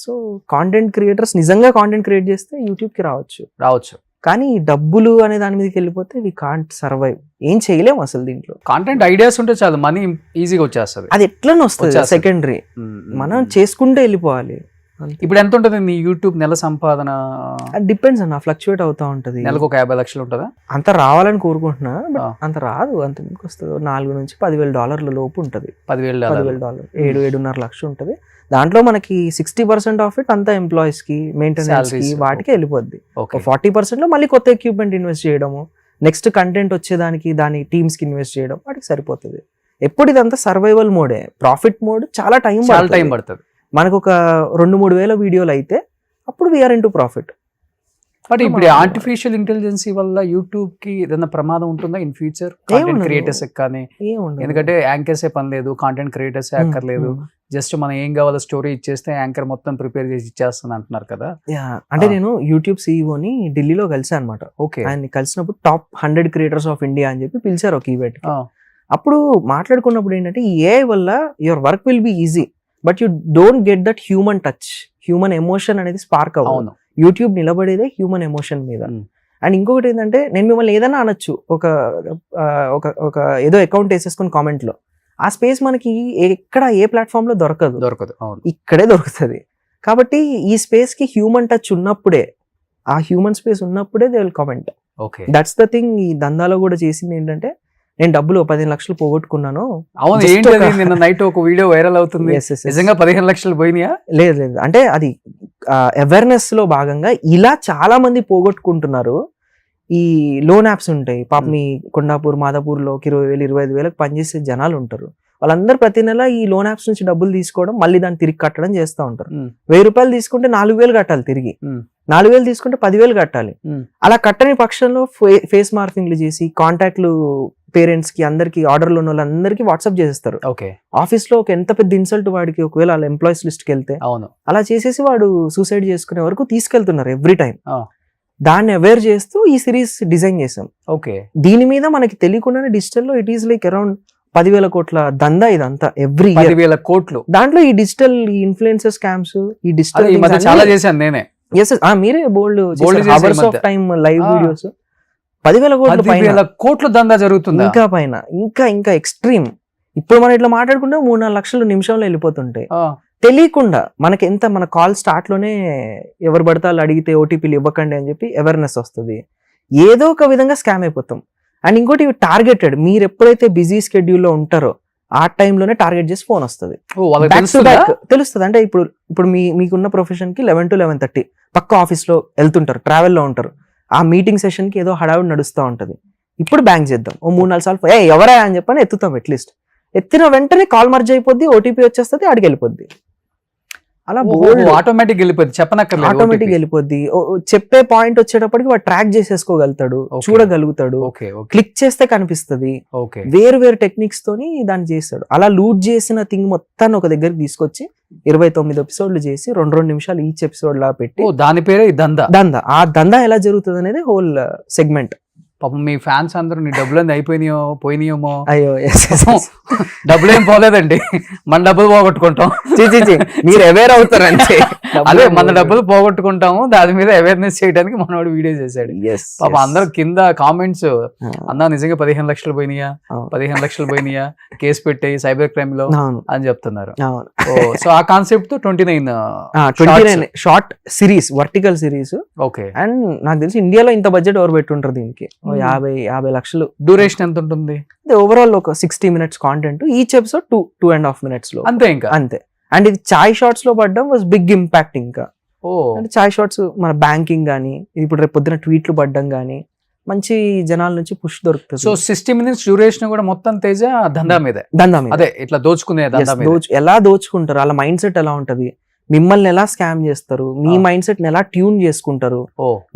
సో కాంటెంట్ క్రియేటర్స్ నిజంగా కాంటెంట్ క్రియేట్ చేస్తే యూట్యూబ్ కి రావచ్చు. కానీ డబ్బులు అనే దాని మీదకి వెళ్ళిపోతే వి కాంట్ సర్వైవ్. ఏం చేయలేము అసలు దీంట్లో. కాంటెంట్ ఐడియాస్ ఉంటే చాలు, మనీ ఈజీగా వచ్చేస్తుంది. అది ఎట్లనే వస్తుంది సెకండరీ, మనం చేసుకుంటే వెళ్ళిపోవాలి. ఇప్పుడు ఎంత ఉంటుంది నీ యూట్యూబ్ నెల సంపాదన? అది డిపెండ్స్ అన్న, ఫ్లక్చువేట్ అవుతా ఉంటది. నెలకు ఒక 50 లక్షలు ఉంటుందా? అంత రావాలని కోరుకుంటున్నా, బట్ అంత రాదు. అంత ఎందుకు వస్తుంది? $4,000 నుంచి $10,000 లోపు ఉంటది. $10,000 7-7.5 లక్షలు ఉంటది. దాంట్లో మనకి 60% ఆఫ్ ఇట్ అంతా ఎంప్లాయీస్ కి, మెయింటెనెన్స్ కి, వాటికి వెళ్ళిపోద్ది. 40% లో మళ్ళీ కొత్త ఎక్విప్మెంట్ ఇన్వెస్ట్ చేయడము, నెక్స్ట్ కంటెంట్ వచ్చేదానికి దాని టీమ్స్ కి ఇన్వెస్ట్ చేయడం, వాటికి సరిపోతుంది. ఎప్పుడు ఇదంతా సర్వైవల్ మోడే. ప్రాఫిట్ మోడ్ చాలా టైం పడుతుంది. మనకు ఒక 2-3 వేల వీడియోలు అయితే అప్పుడు we're in to profit. But ఇప్పుడు ఆర్టిఫిషియల్ ఇంటెలిజెన్స్ వల్ల యూట్యూబ్ కి ఏదైనా ప్రమాదం ఉంటుందా ఇన్ ఫ్యూచర్? కాంటెంట్ క్రియేటర్స్ కానీ, ఎందుకంటే యాంకర్సే పని లేదు, కాంటెంట్ క్రియేటర్స్ అక్కర్లేదు, జస్ట్ మనం ఏం కావాలో స్టోరీ ఇచ్చేస్తే యాంకర్ మొత్తం ప్రిపేర్ చేసి ఇచ్చేస్తుంది అంటున్నారు కదా. అంటే నేను యూట్యూబ్ సిఇఓని ఢిల్లీలో కలిసాను అనమాట. ఓకే, ఆయన కలిసినప్పుడు టాప్ 100 క్రియేటర్స్ ఆఫ్ ఇండియా అని చెప్పి పిలిచారు ఒక ఈవెంట్. అప్పుడు మాట్లాడుకున్నప్పుడు ఏంటంటే ఈ AI వల్ల your work will be easy, but you don't get that human touch, human emotion అనేది స్పార్క్ అవ్వదు. యూట్యూబ్ నిలబడేదే హ్యూమన్ ఎమోషన్ మీద. అండ్ ఇంకొకటి ఏంటంటే నేను మిమ్మల్ని ఏదైనా అనొచ్చు, ఒక ఏదో అకౌంట్ వేసేసుకుని కామెంట్ లో, ఆ స్పేస్ మనకి ఎక్కడ ఏ ప్లాట్ఫామ్ లో దొరకదు, ఇక్కడే దొరుకుతుంది. కాబట్టి ఈ స్పేస్ కి హ్యూమన్ టచ్ ఉన్నప్పుడే, ఆ హ్యూమన్ స్పేస్ ఉన్నప్పుడే they will comment. That's the thing. ఈ దందాలో కూడా చేసింది ఏంటంటే, నేను డబ్బులు 15 లక్షలు పోగొట్టుకున్నాను. అవును, ఏంటి నిన్న నైట్ ఒక వీడియో వైరల్ అవుతుంది, నిజంగా 15 లక్షలు పోయినాయా? లేదు, అంటే అది అవేర్నెస్ లో భాగంగా ఇలా చాలా మంది పోగొట్టుకుంటున్నారు. ఈ లోన్ యాప్స్ ఉంటాయి పాప, మీ కొండాపూర్, మాదాపూర్ లో 20,000 25,000 పనిచేసే జనాలు ఉంటారు. వాళ్ళందరూ ప్రతి నెల ఈ లోన్ యాప్స్ నుంచి డబ్బులు తీసుకోవడం, మళ్ళీ దాన్ని తిరిగి కట్టడం చేస్తూ ఉంటారు. 1,000 రూపాయలు తీసుకుంటే 4,000 కట్టాలి తిరిగి, 4,000 తీసుకుంటే 10,000 కట్టాలి. అలా కట్టని పక్షంలో ఫేస్ మార్ఫింగ్లు చేసి కాంటాక్ట్లు పేరెంట్స్ కి, అందరికి, ఆర్డర్లు ఉన్న వాళ్ళందరికీ వాట్సాప్ చేసేస్తారు. ఆఫీస్ లో ఒక ఎంత పెద్ద ఇన్సల్ట్ వాడికి, ఒకవేళ వాళ్ళ ఎంప్లాయీస్ లిస్ట్ కి వెళ్తే అలా చేసేసి వాడు సూసైడ్ చేసుకునే వరకు తీసుకెళ్తున్నారు ఎవ్రీ టైం. దాన్ని అవేర్ చేస్తూ ఈ సిరీస్ డిజైన్ చేసాం. దీని మీద మనకి తెలియకుండానే డిజిటల్ లో ఇట్ ఈస్ లైక్ అరౌండ్ 10,000 కోట్ల దందా ఇదంతా ఎవ్రీ ఇయర్. 10,000 కోట్లు. దాంట్లో ఈ డిజిటల్ ఇన్ఫ్లుయెన్సర్ స్కామ్స్, ఈ డిజిటల్ చాలా చేశాను నేనే. మీరే బోల్డ్ hours of time live videos. 10,000 కోట్ల దందా జరుగుతుంది. ఇంకా పైన, ఇంకా ఎక్స్ట్రీమ్. ఇప్పుడు మనం ఇట్లా మాట్లాడుకుంటే 3-4 లక్షలు నిమిషంలో వెళ్ళిపోతుంటాయి తెలియకుండా. మనకి ఎంత, మన కాల్ స్టార్ట్ లోనే ఎవరు పడతాలు అడిగితే ఓటీపీలు ఇవ్వకండి అని చెప్పి అవేర్నెస్ వస్తుంది. ఏదో ఒక విధంగా స్కామ్ అయిపోతాం. అండ్ ఇంకోటి టార్గెటెడ్, మీరు ఎప్పుడైతే బిజీ స్కెడ్యూల్లో ఉంటారో ఆ టైంలోనే టార్గెట్ చేసి ఫోన్ వస్తుంది, తెలుస్తుంది. అంటే ఇప్పుడు మీకున్న ప్రొఫెషన్ కి 11 to 11:30 పక్క ఆఫీస్ లో వెళ్తుంటారు, ట్రావెల్లో ఉంటారు. ఆ మీటింగ్ సెషన్ కి ఏదో హడావుడి నడుస్తూ ఉంటది. ఇప్పుడు బ్యాంక్ చేద్దాం, ఓ 3-4 సార్లు ఎవరా అని చెప్పని ఎత్తుతాం. అట్లీస్ట్ ఎత్తిన వెంటనే కాల్ మర్జ్ అయిపోద్ది, ఓటీపీ వచ్చేస్తుంది, ఆడికి వెళ్ళిపోద్ది. అలా బోల్డ్ ఆటోమేటిక్ వెళ్ళిపోద్ది, చెప్పనక్కర్లేదు, ఆటోమేటిక్ వెళ్ళిపోద్ది. చెప్పే పాయింట్ వచ్చేటప్పటికి వాడు ట్రాక్ చేసేసుకోగలుగుతాడు, చూడగలుగుతాడు, క్లిక్ చేస్తే కనిపిస్తది. వేరు వేరు టెక్నిక్స్ తోని దాన్ని చేస్తాడు. అలా లూట్ చేసిన థింగ్ మొత్తాన్ని ఒక దగ్గరికి తీసుకొచ్చి 29 ఎపిసోడ్లు చేసి 2 నిమిషాలు ఈచ్ ఎపిసోడ్ లా పెట్టి, దాని పేరే దందా. ఆ దందా ఎలా జరుగుతుంది అనేది హోల్ సెగ్మెంట్. పాపం మీ ఫ్యాన్స్ అందరూ నీ డబ్బులు పోయినాయేమో. అయ్యో డబ్బులు ఏం పోలేదండి, మన డబ్బులు పోగొట్టుకుంటాం. మీరు అవేర్ అవుతారంటే అదే మన డబ్బులు పోగొట్టుకుంటాము, దాని మీద అవేర్నెస్ చేయడానికి మనోడు వీడియో చేశాడు. పాపం అందరూ కింద కామెంట్స్, అన్నా నిజంగా 15 లక్షలు పోయినాయా, 15 లక్షలు పోయినాయా, కేసు పెట్టాయి సైబర్ క్రైమ్ లో అని చెప్తున్నారు. సో ఆ కాన్సెప్ట్ తో 29 short series, vertical series. Okay. And నాకు తెలిసి ఇండియాలో ఇంత బడ్జెట్ ఎవరు పెట్టుంటారు దీనికి, 50 లక్షలు. డ్యూరేషన్ ఎంత ఉంటుంది? ఓవరాల్ ఒక 60 minutes content, each episode 2.5 minutes లో, అంతే. ఇంకా అంతే. అండ్ ఇది చాయ్ షార్ట్స్ లో పడ్డం వాజ్ బిగ్ ఇంపాక్ట్. ఇంకా అంటే చాయ్ షార్ట్స్ మన బ్యాంకింగ్ గానీ, ఇప్పుడు రేపు పొద్దున ట్వీట్లు పడ్డం గానీ మంచి జనాల నుంచి పుష్ దొరుకుతుంది. సో 60 minutes డ్యూరేషన్ కూడా మొత్తం తేజ దందా మీద, అదే ఇట్లా దోచుకునే ఎలా దోచుకుంటారు, అలా మైండ్ సెట్ ఎలా ఉంటది, మిమ్మల్ని ఎలా స్కామ్ చేస్తారు, మీ మైండ్ సెట్ ని ఎలా ట్యూన్ చేసుకుంటారు,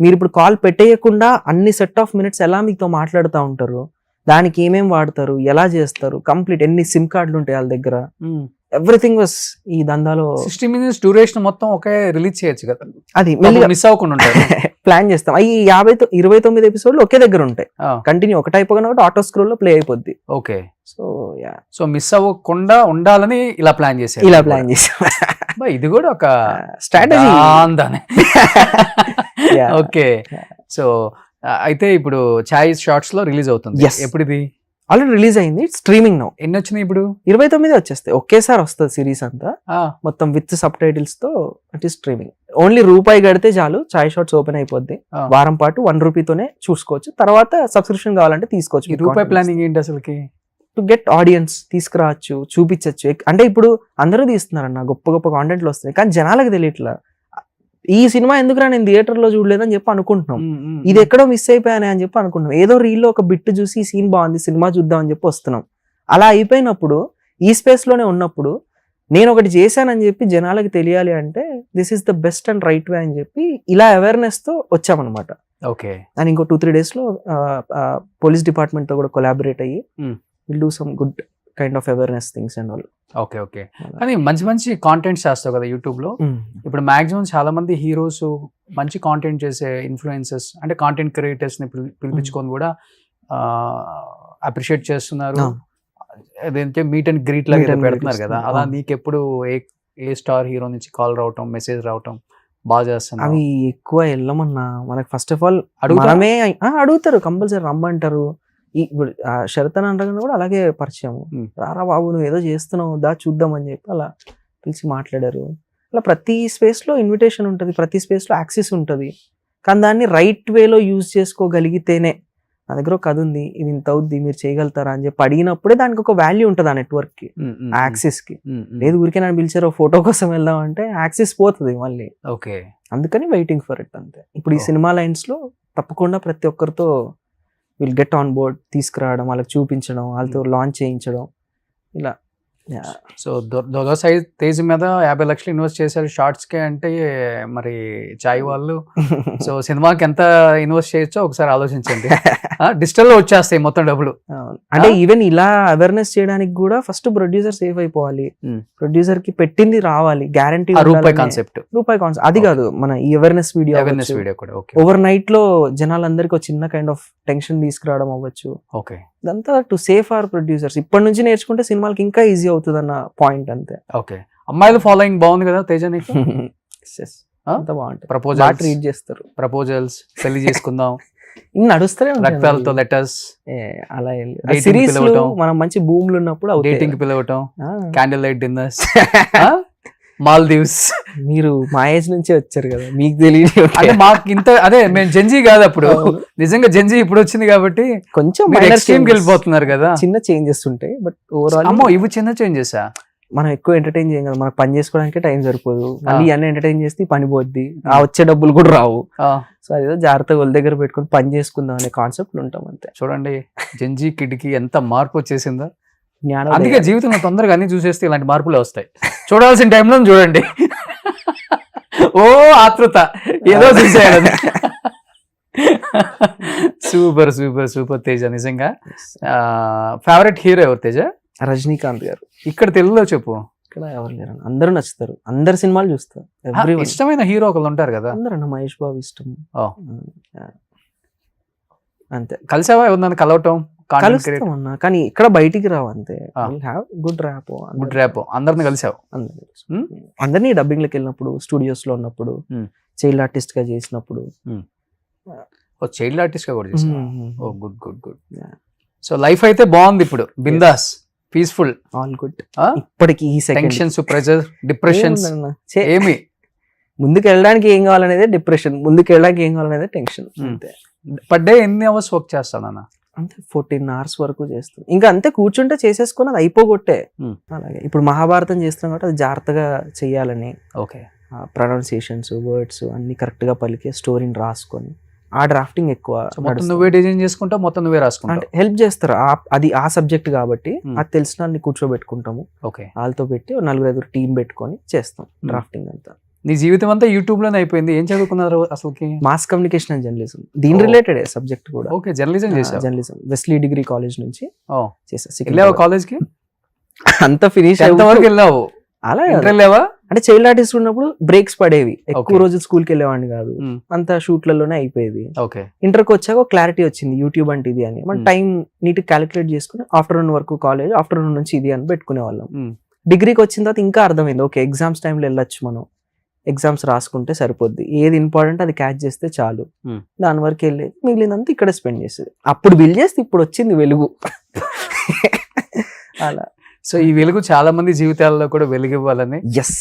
మీరు ఇప్పుడు కాల్ పెట్టేయకుండా అన్ని సెట్ ఆఫ్ మినిట్స్ ఎలా మీతో మాట్లాడుతూ ఉంటారు, దానికి ఏమేం వాడతారు, ఎలా చేస్తారు, కంప్లీట్ ఎన్ని సిమ్ కార్డులు ఉంటాయి వాళ్ళ దగ్గర, ఎవ్రీథింగ్ వాస్ ఈ దందాలో. 60 minutes డ్యూరేషన్ మొత్తం ఒకే రిలీజ్ చేయొచ్చు కదా, అది మిస్ అవ్వకుండా ఉంటాయి. ప్లాన్ చేస్తాం. అవి 29 ఎపిసోడ్లు ఒకే దగ్గర ఉంటాయి, కంటిన్యూ ఒకటి అయిపోయినా ఒకటి ఆటో స్క్రోల్ లో ప్లే అయిపోద్ది. ఓకే. సో మిస్ అవ్వకుండా ఉండాలని ఇలా ప్లాన్ చేసాం. ఇది కూడా ఒక స్ట్రాటజీ. ఓకే. సో అయితే ఇప్పుడు చాయ్ షార్ట్స్ లో రిలీజ్ అవుతుంది. ఎప్పుడు ఇది? ఆల్రెడీ రిలీజ్ అయింది, స్ట్రీమింగ్ నౌ. ఎన్ని వచ్చినాయి ఇప్పుడు? 29 వచ్చేస్తాయి, ఒకేసారి వస్తుంది సిరీస్ అంతా మొత్తం విత్ సబ్ టైటిల్స్ తో. It is streaming. ఓన్లీ రూపాయి కడితే చాలు, చాయ్ షార్ట్స్ ఓపెన్ అయిపోద్ది. వారం పాటు 1 రూపీతోనే చూసుకోవచ్చు, తర్వాత సబ్స్క్రిప్షన్ కావాలంటే తీసుకోవచ్చు. రూపాయి ప్లానింగ్ ఏంటి అసలుకి? టు గెట్ ఆడియన్స్ తీసుకురావచ్చు, చూపించచ్చు. అంటే ఇప్పుడు అందరూ తీస్తున్నారన్న, గొప్ప గొప్ప కాంటెంట్లు వస్తున్నాయి, కానీ జనాలకు తెలియట్లా. ఈ సినిమా ఎందుకురా నేను థియేటర్ లో చూడలేదని చెప్పి అనుకుంటున్నాం, ఇది ఎక్కడో మిస్ అయిపోయానే అని చెప్పి అనుకుంటున్నాం. ఏదో రీల్లో ఒక బిట్ చూసి సీన్ బాగుంది, సినిమా చూద్దాం అని చెప్పి వస్తున్నాం. అలా అయిపోయినప్పుడు, ఈ స్పేస్ లోనే ఉన్నప్పుడు నేను ఒకటి చేశానని చెప్పి జనాలకి తెలియాలి అంటే this is the best and right way అని చెప్పి ఇలా అవేర్నెస్ తో వచ్చామన్నమాట. ఓకే. అండ్ ఇంకో 2-3 days లో పోలీస్ డిపార్ట్మెంట్ తో కూడా కొలాబరేట్ అయ్యి will do some good kind of awareness things and all. Okay. Okay. కానీ మంచి మంచి కాంటెంట్ చేస్తావు కదా యూట్యూబ్ లో. ఇప్పుడు మాక్సిమం చాలా మంది హీరోస్, మంచి కాంటెంట్ చేసే ఇన్ఫ్లుయెన్సర్స్, అంటే కాంటెంట్ క్రియేటర్స్ ని పిలిపించుకొని కూడా అప్రిషియేట్ చేస్తున్నారు. అదేంటే మీట్ అండ్ గ్రీట్ లాగా పెడుతున్నారు కదా. అలా నీకెప్పుడు ఏ స్టార్ హీరో నుంచి కాల్ రావటం, మెసేజ్ రావటం బాగా చేస్తాను? అవి ఎక్కువ వెళ్ళమన్నా, మనకి ఫస్ట్ ఆఫ్ ఆల్ మనమే అడుగుతారు, కంపల్సరీ రమ్మంటారు. ఇప్పుడు శరత్ అని అంటారు కూడా అలాగే పరిచయం, రారా బాబు నువ్వు ఏదో చేస్తున్నావు దా చూద్దాం అని చెప్పి అలా పిలిచి మాట్లాడారు. అలా ప్రతి స్పేస్ లో ఇన్విటేషన్ ఉంటుంది, ప్రతి స్పేస్ లో యాక్సెస్ ఉంటుంది. కానీ దాన్ని రైట్ వేలో యూజ్ చేసుకోగలిగితేనే, నా దగ్గర ఒక కథ ఉంది, ఇది ఇంత అవుద్ది, మీరు చేయగలుగుతారా అని చెప్పి అడిగినప్పుడే దానికి ఒక వాల్యూ ఉంటుంది ఆ నెట్వర్క్ కి, ఆ యాక్సెస్ కి. లేదు ఊరికే నన్ను పిలిచారు ఫోటో కోసం వెళ్దాం అంటే యాక్సెస్ పోతుంది మళ్ళీ. ఓకే. అందుకని వెయిటింగ్ ఫర్ ఇట్ అంతే. ఇప్పుడు ఈ సినిమా లైన్స్ లో తప్పకుండా ప్రతి ఒక్కరితో విల్ గెట్ ఆన్ బోర్డ్, తీసుకురావడం, వాళ్ళకి చూపించడం, వాళ్ళతో లాంచ్ చేయించడం ఇలా. సో దొదోసాయి తేజ్ మీద 50 లక్షలు ఇన్వెస్ట్ చేశారు షార్ట్స్ కి అంటే, మరి చాయ్ వాళ్ళు సో సినిమాకి ఎంత ఇన్వెస్ట్ చేయొచ్చో ఒకసారి ఆలోచించండి. డిజిటల్ లో వచ్చేస్తాయి మొత్తం డబ్బులు. అంటే ఈవెన్ ఇలా అవేర్నెస్ చేయడానికి కూడా ఫస్ట్ ప్రొడ్యూసర్ సేఫ్ అయిపోవాలి, ప్రొడ్యూసర్ కి పెట్టింది రావాలి, గ్యారంటీ. రూపాయి కాన్సెప్ట్ అది కాదు, మన ఈ అవేర్నెస్ వీడియో కూడా ఓవర్ నైట్ లో జనాలందరికీ చిన్న కైండ్ ఆఫ్ టెన్షన్ తీసుకురావడం అవ్వచ్చు. ఓకే. ఇదంతా టు సేఫ్ అవర్ ప్రొడ్యూసర్స్. ఇప్పటి నుంచి నేర్చుకుంటే సినిమాలకి ఇంకా ఈజీ అవుతుంది అన్న పాయింట్ అంతే. ఓకే. అమ్మాయిల ఫాలోయింగ్ బాగుంది కదా తేజ నీకు? అంత బాగుంటుంది. ప్రపోజల్స్ ట్రీట్ చేస్తారు, ప్రపోజల్స్, పెళ్లి చేసుకుందాం నడుస్తూనే రక్తాలతో లెటర్స్, అలా సిరీస్ మనం మంచి భూములు ఉన్నప్పుడు డేటింగ్ పిలవటం, క్యాండిల్ లైట్ డిన్నర్స్, మాల్దీవ్స్. మీరు మా ఏజ్ నుంచే వచ్చారు కదా, మీకు తెలియదు. అంటే మాకు ఇంత అదే మేము జెన్జీ కాదు అప్పుడు, నిజంగా జెన్జీ ఇప్పుడు వచ్చింది కాబట్టి కొంచెం ఎక్స్ట్రీమ్కి వెళ్ళిపోతున్నారు కదా. చిన్న చేంజెస్ ఉంటాయి బట్ ఓవరాల్. అమ్మో ఇవి చిన్న చేంజెస్. మనం ఎక్కువ ఎంటర్టైన్ చేయం కదా, మనకు పని చేసుకోవడానికి టైం సరిపోదు, మళ్ళీ అన్ని ఎంటర్టైన్ చేస్తే పని పోద్ది, ఆ వచ్చే డబ్బులు కూడా రావు. సో అదేదో జాగ్రత్తగా వాళ్ళ దగ్గర పెట్టుకుని పని చేసుకుందాం అనే కాన్సెప్ట్ ఉంటాం అంతే. చూడండి జెన్జీ కిడ్కి ఎంత మార్పు వచ్చేసిందో. అందుకే జీవితంలో తొందరగా అన్ని చూసేస్తే ఇలాంటి మార్పులే వస్తాయి. చూడాల్సిన టైంలో చూడండి. ఓ ఆతృత ఏదో చూసేయాలని. సూపర్ సూపర్ సూపర్ తేజ, నిజంగా. ఫేవరెట్ హీరో ఎవరు తేజ? రజనీకాంత్ గారు. ఇక్కడ తెలుగులో చెప్పు. ఇక్కడ ఎవరు లేరు, అందరూ నచ్చుతారు, అందరు సినిమాలు చూస్తారు. ఇష్టమైన హీరో ఒకళ్ళు ఉంటారు కదా? అందరూ మహేష్ బాబు ఇష్టం. అంతే. కలిసావా ఎవరినైనా కలవటం? కలుస్తాం అన్న, కానీ ఇక్కడ బయటికి రావు అంతే. గుడ్ ర్యాప్, గుడ్ ర్యాప్, అందరిని కలిసావు? అందరినీ డబ్బింగ్లకి వెళ్ళినప్పుడు, స్టూడియోస్ లో ఉన్నప్పుడు, చైల్డ్ ఆర్టిస్ట్ గా చేసినప్పుడు. చైల్డ్ ఆర్టిస్ట్ గా కూడా చేసావు? Oh good good good. So life అయితే బాగుంది ఇప్పుడు, బిందాస్, పీస్ఫుల్, ఆల్ గుడ్. ఇప్పటికి ఈ టెన్షన్స్, ప్రెజర్, డిప్రెషన్స్ ఏమి? ముందుకు వెళ్ళడానికి ఏం కావాలనేది డిప్రెషన్, ముందుకు వెళ్ళడానికి ఏం కావాలనేది టెన్షన్. అంతే. పర్ డే ఎన్ని అవర్స్ వర్క్ చేస్తానన్నా? అంతే 14 hours వరకు చేస్తాం. ఇంకా అంతే, కూర్చుంటే చేసేసుకుని అది అయిపోగొట్టే. అలాగే ఇప్పుడు మహాభారతం చేస్తున్నాం కాబట్టి అది జాగ్రత్తగా చెయ్యాలని, ఓకే, ప్రొనౌన్సియేషన్స్, వర్డ్స్ అన్ని కరెక్ట్ గా పలికే స్టోరీని రాసుకొని, ఆ డ్రాఫ్టింగ్ ఎక్కువ. మొత్తం నువ్వే డిజైన్ చేసుకుంటావు, మొత్తం నువ్వే రాసుకుంటావు? అంటే హెల్ప్ చేస్తారు, అది ఆ సబ్జెక్ట్ కాబట్టి అది తెలిసిన వాళ్ళని కూర్చోబెట్టుకుంటాము. ఓకే, వాళ్ళతో పెట్టి 4-5 టీం పెట్టుకొని చేస్తాం డ్రాఫ్టింగ్ అంతా. నీ జీవితం అంతా యూట్యూబ్ లోనే అయిపోయింది. ఏం చదువుకున్నారు అసలుకి? మాస్ కమ్యూనికేషన్ అండ్ జర్నలిజం, దీని రిలేటెడ్ సబ్జెక్ట్ కూడా. ఓకే, జర్నలిజం చేసావు? జర్నలిజం వెస్లీ డిగ్రీ కాలేజ్ నుంచి చేసా. వెళ్ళావా కాలేజ్ కి? అంత ఫినిష్ వరకు వెళ్ళావు? అలా వెళ్ళావా? అంటే చైల్డ్ ఆర్టిస్ట్ ఉన్నప్పుడు బ్రేక్స్ పడేవి, ఎక్కువ రోజులు స్కూల్కి వెళ్ళేవాడిని కాదు, అంత షూట్లలోనే అయిపోయేది. ఇంటర్కి వచ్చాక క్లారిటీ వచ్చింది యూట్యూబ్ అంటే ఇది అని. మన టైం నీట్ క్యాలిక్యులేట్ చేసుకుని ఆఫ్టర్నూన్ వరకు కాలేజ్, ఆఫ్టర్నూన్ నుంచి ఇది అని పెట్టుకునే వాళ్ళం. డిగ్రీకి వచ్చిన తర్వాత ఇంకా అర్థమైంది, ఓకే ఎగ్జామ్స్ టైంలో వెళ్ళొచ్చు, మనం ఎగ్జామ్స్ రాసుకుంటే సరిపోద్ది, ఏది ఇంపార్టెంట్ అది క్యాచ్ చేస్తే చాలు, దాని వరకు వెళ్ళేది, మిగిలినంతా ఇక్కడ స్పెండ్ చేసేది. అప్పుడు బిల్ చేస్తే ఇప్పుడు వచ్చింది వెలుగు. అలా. సో ఈ వెలుగు చాలా మంది జీవితాల్లో కూడా వెలుగు ఇవ్వాలని,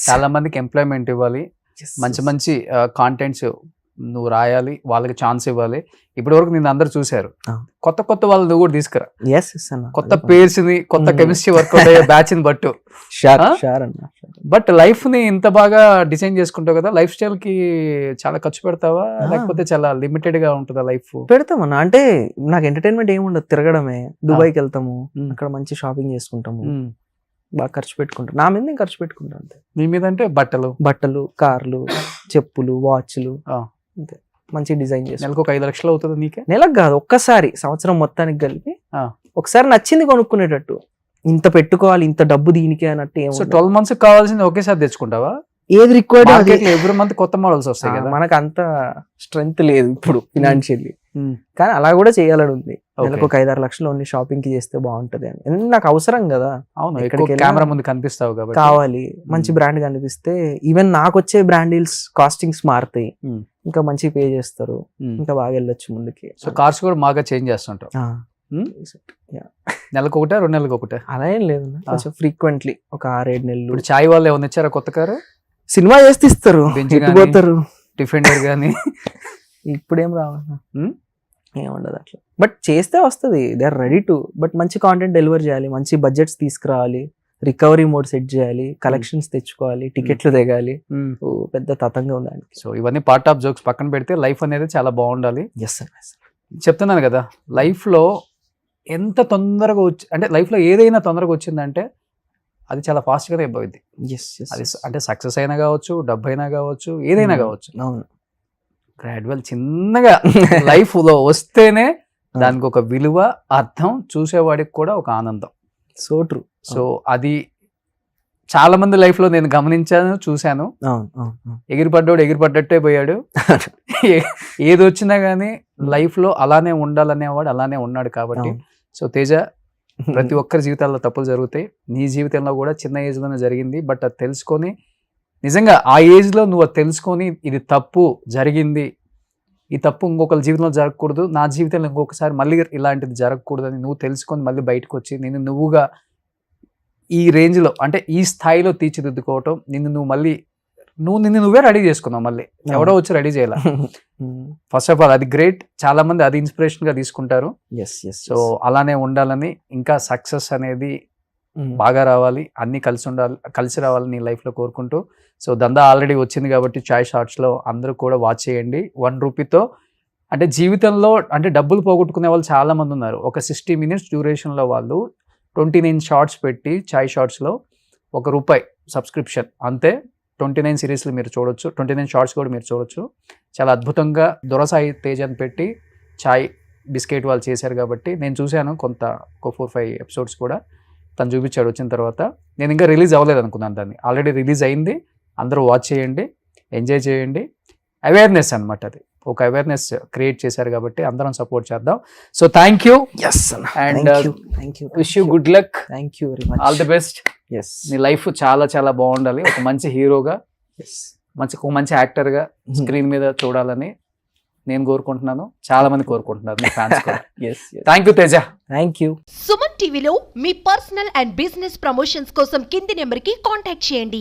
చాలా మందికి ఎంప్లాయ్మెంట్ ఇవ్వాలి, మంచి మంచి కాంటెంట్స్ నువ్వు రాయాలి, వాళ్ళకి ఛాన్స్ ఇవ్వాలి. ఇప్పటి వరకు నిన్ను అందరు చూశారు, కొత్త కొత్త వాళ్ళు నువ్వు కూడా తీసుకురా. కొత్త పేర్స్ ని, కొత్త కెమిస్ట్రీ వర్కౌట్ అయ్యే బ్యాచ్ ని బట్టు. బట్ లైఫ్ ని ఇంత బాగా డిజైన్ చేసుకుంటావు కదా, లైఫ్ స్టైల్ కి చాలా ఖర్చు పెడతావా, లేకపోతే చాలా లిమిటెడ్ గా ఉంటుందా లైఫ్? పెడతామన్నా, అంటే నాకు ఎంటర్టైన్మెంట్ ఏముండదు, తిరగడమే. దుబాయ్కి వెళ్తాము, అక్కడ మంచి షాపింగ్ చేసుకుంటాము, బాగా ఖర్చు పెట్టుకుంటాం. నా మీద నేను ఖర్చు పెట్టుకుంటాను అంతే. నీ మీద అంటే బట్టలు, కార్లు, చెప్పులు, వాచ్లు, అంతే. మంచి డిజైన్ చేసి నెలకు 5 లక్షలు అవుతుంది నీకే? నెలకు కాదు, ఒక్కసారి సంవత్సరం మొత్తానికి కలిపి ఒకసారి నచ్చింది కొనుక్కునేటట్టు. ఇంత పెట్టుకోవాలి, ఇంత డబ్బు దీనికి అన్నట్టు. 12 months కావాల్సింది ఒకేసారి తెచ్చుకుంటావా? ఏది రిక్వైర్డ్ ఎవ్రీ మంత్ కొత్త మోడల్స్ వస్తాయి కదా. మనకు అంత స్ట్రెంగ్త్ లేదు ఇప్పుడు ఫినాన్షియల్లీ, కానీ అలా కూడా చేయాలని ఉంది. నెలకు 5-6 లక్షలు ఓన్లీ షాపింగ్ కి చేస్తే బాగుంటది అని. నాకు అవసరం కదా. అవును, కెమెరా ముందు కనిపిస్తావు కాబట్టి కావాలి, మంచి బ్రాండ్ కనిపిస్తే ఈవెన్ నాకు వచ్చే బ్రాండ్ డీల్స్ కాస్టింగ్స్ మారుతాయి, ఇంకా మంచి పే చేస్తారు, ఇంకా బాగా వెళ్ళొచ్చు ముందుకి. సో కార్స్ కూడా బాగా చేంజ్ చేస్తుంటావు? నెలకు ఒకటే, 2 నెలలకు ఒకటే? అలా ఏం లేదు, కొంచెం ఫ్రీక్వెంట్లీ ఒక 6-7 నెలలు. ఇప్పుడు చాయ్ వాళ్ళు ఏమైనా ఇచ్చారా కొత్త కారు? సినిమా చేస్తే ఇస్తారు, పోతారు. డిఫెండర్ గానీ ఇప్పుడేం రావన్నా, ఏముండదు అట్లా. బట్ చేస్తే వస్తుంది, they are ready to. But మంచి కాంటెంట్ డెలివర్ చేయాలి, మంచి బడ్జెట్స్ తీసుకురావాలి, రికవరీ మోడ్ సెట్ చేయాలి, కలెక్షన్స్ తెచ్చుకోవాలి, టికెట్లు తెగాలి, పెద్ద తతంగా ఉందండి. సో ఇవన్నీ పార్ట్ ఆఫ్ జోక్స్ పక్కన పెడితే లైఫ్ అనేది చాలా బాగుండాలి. చెప్తున్నాను కదా, లైఫ్ లో ఎంత తొందరగా అంటే లైఫ్ లో ఏదైనా తొందరగా వచ్చిందంటే అది చాలా ఫాస్ట్ గానే అయిపోయింది. అది అంటే సక్సెస్ అయినా కావచ్చు, డబ్బు అయినా కావచ్చు, ఏదైనా కావచ్చు. అవును, గ్రాడ్యువల్ చిన్నగా లైఫ్ లో వస్తేనే దానికి ఒక విలువ, అర్థం, చూసేవాడికి కూడా ఒక ఆనందం. So true. సో అది చాలా మంది లైఫ్ లో నేను గమనించాను, చూశాను. ఎగిరిపడ్డాడు ఎగిరిపడ్డట్టే పోయాడు. ఏది వచ్చినా గానీ లైఫ్ లో అలానే ఉండాలనేవాడు అలానే ఉన్నాడు. కాబట్టి సో తేజ, ప్రతి ఒక్కరి జీవితాల్లో తప్పులు జరుగుతాయి, నీ జీవితంలో కూడా చిన్న ఏజ్ లోనే జరిగింది. బట్ అది తెలుసుకొని, నిజంగా ఆ ఏజ్ లో నువ్వు తెలుసుకొని ఇది తప్పు జరిగింది, ఈ తప్పు ఇంకొకరి జీవితంలో జరగకూడదు, నా జీవితంలో ఇంకొకసారి మళ్ళీ ఇలాంటిది జరగకూడదు అని నువ్వు తెలుసుకొని మళ్ళీ బయటకు వచ్చి నిన్ను నువ్వుగా ఈ రేంజ్లో అంటే ఈ స్థాయిలో తీర్చిదిద్దుకోవటం, నిన్ను నువ్వే రెడీ చేసుకున్నావు. మళ్ళీ ఎవడో వచ్చి రెడీ చేయాల. ఫస్ట్ ఆఫ్ ఆల్ అది గ్రేట్. చాలా మంది అది ఇన్స్పిరేషన్ గా తీసుకుంటారు. సో అలానే ఉండాలని, ఇంకా సక్సెస్ అనేది బాగా రావాలి, అన్ని కలిసి రావాలి నీ లైఫ్ లో కోరుకుంటూ. సో దందా ఆల్రెడీ వచ్చింది కాబట్టి చాయ్ షార్ట్స్ లో అందరూ కూడా వాచ్ చేయండి. 1 రూపీతో అంటే జీవితంలో అంటే డబ్బులు పోగొట్టుకునే వాళ్ళు చాలా మంది ఉన్నారు. ఒక 60 minutes డ్యూరేషన్ లో వాళ్ళు 29 షార్ట్స్ పెట్టి చాయ్ షార్ట్స్ లో ₹1 సబ్స్క్రిప్షన్ అంతే. 29 సిరీస్లు మీరు చూడొచ్చు, 29 షార్ట్స్ కూడా మీరు చూడొచ్చు. చాలా అద్భుతంగా దొరసాయి తేజ్ అని పెట్టి చాయ్ బిస్కెట్ వాళ్ళు చేశారు కాబట్టి నేను చూశాను ఒక 4-5 ఎపిసోడ్స్ కూడా తను చూపించాడు వచ్చిన తర్వాత. నేను ఇంకా రిలీజ్ అవ్వలేదు అనుకున్నాను, దాన్ని ఆల్రెడీ రిలీజ్ అయింది. అందరూ వాచ్ చేయండి, ఎంజాయ్ చేయండి. అవేర్నెస్ అనమాట, అది ఒక అవేర్నెస్ క్రియేట్ చేశారు కాబట్టి అందరం సపోర్ట్ చేద్దాం. So thank you and wish you good luck, thank you very much, all the best. Yes నీ లైఫ్ చాలా చాలా బాగుండాలి, ఒక మంచి హీరోగా, మంచి యాక్టర్గా స్క్రీన్ మీద చూడాలని నేను కోరుకుంటున్నాను, చాలా మంది కోరుకుంటున్నారు మీ ఫ్యాన్స్ కూడా. Thank you Teja. Thank you. Suman టీవీలో మీ పర్సనల్ అండ్ బిజినెస్ ప్రమోషన్స్ కోసం కింది నెంబర్కి కాంటాక్ట్ చేయండి.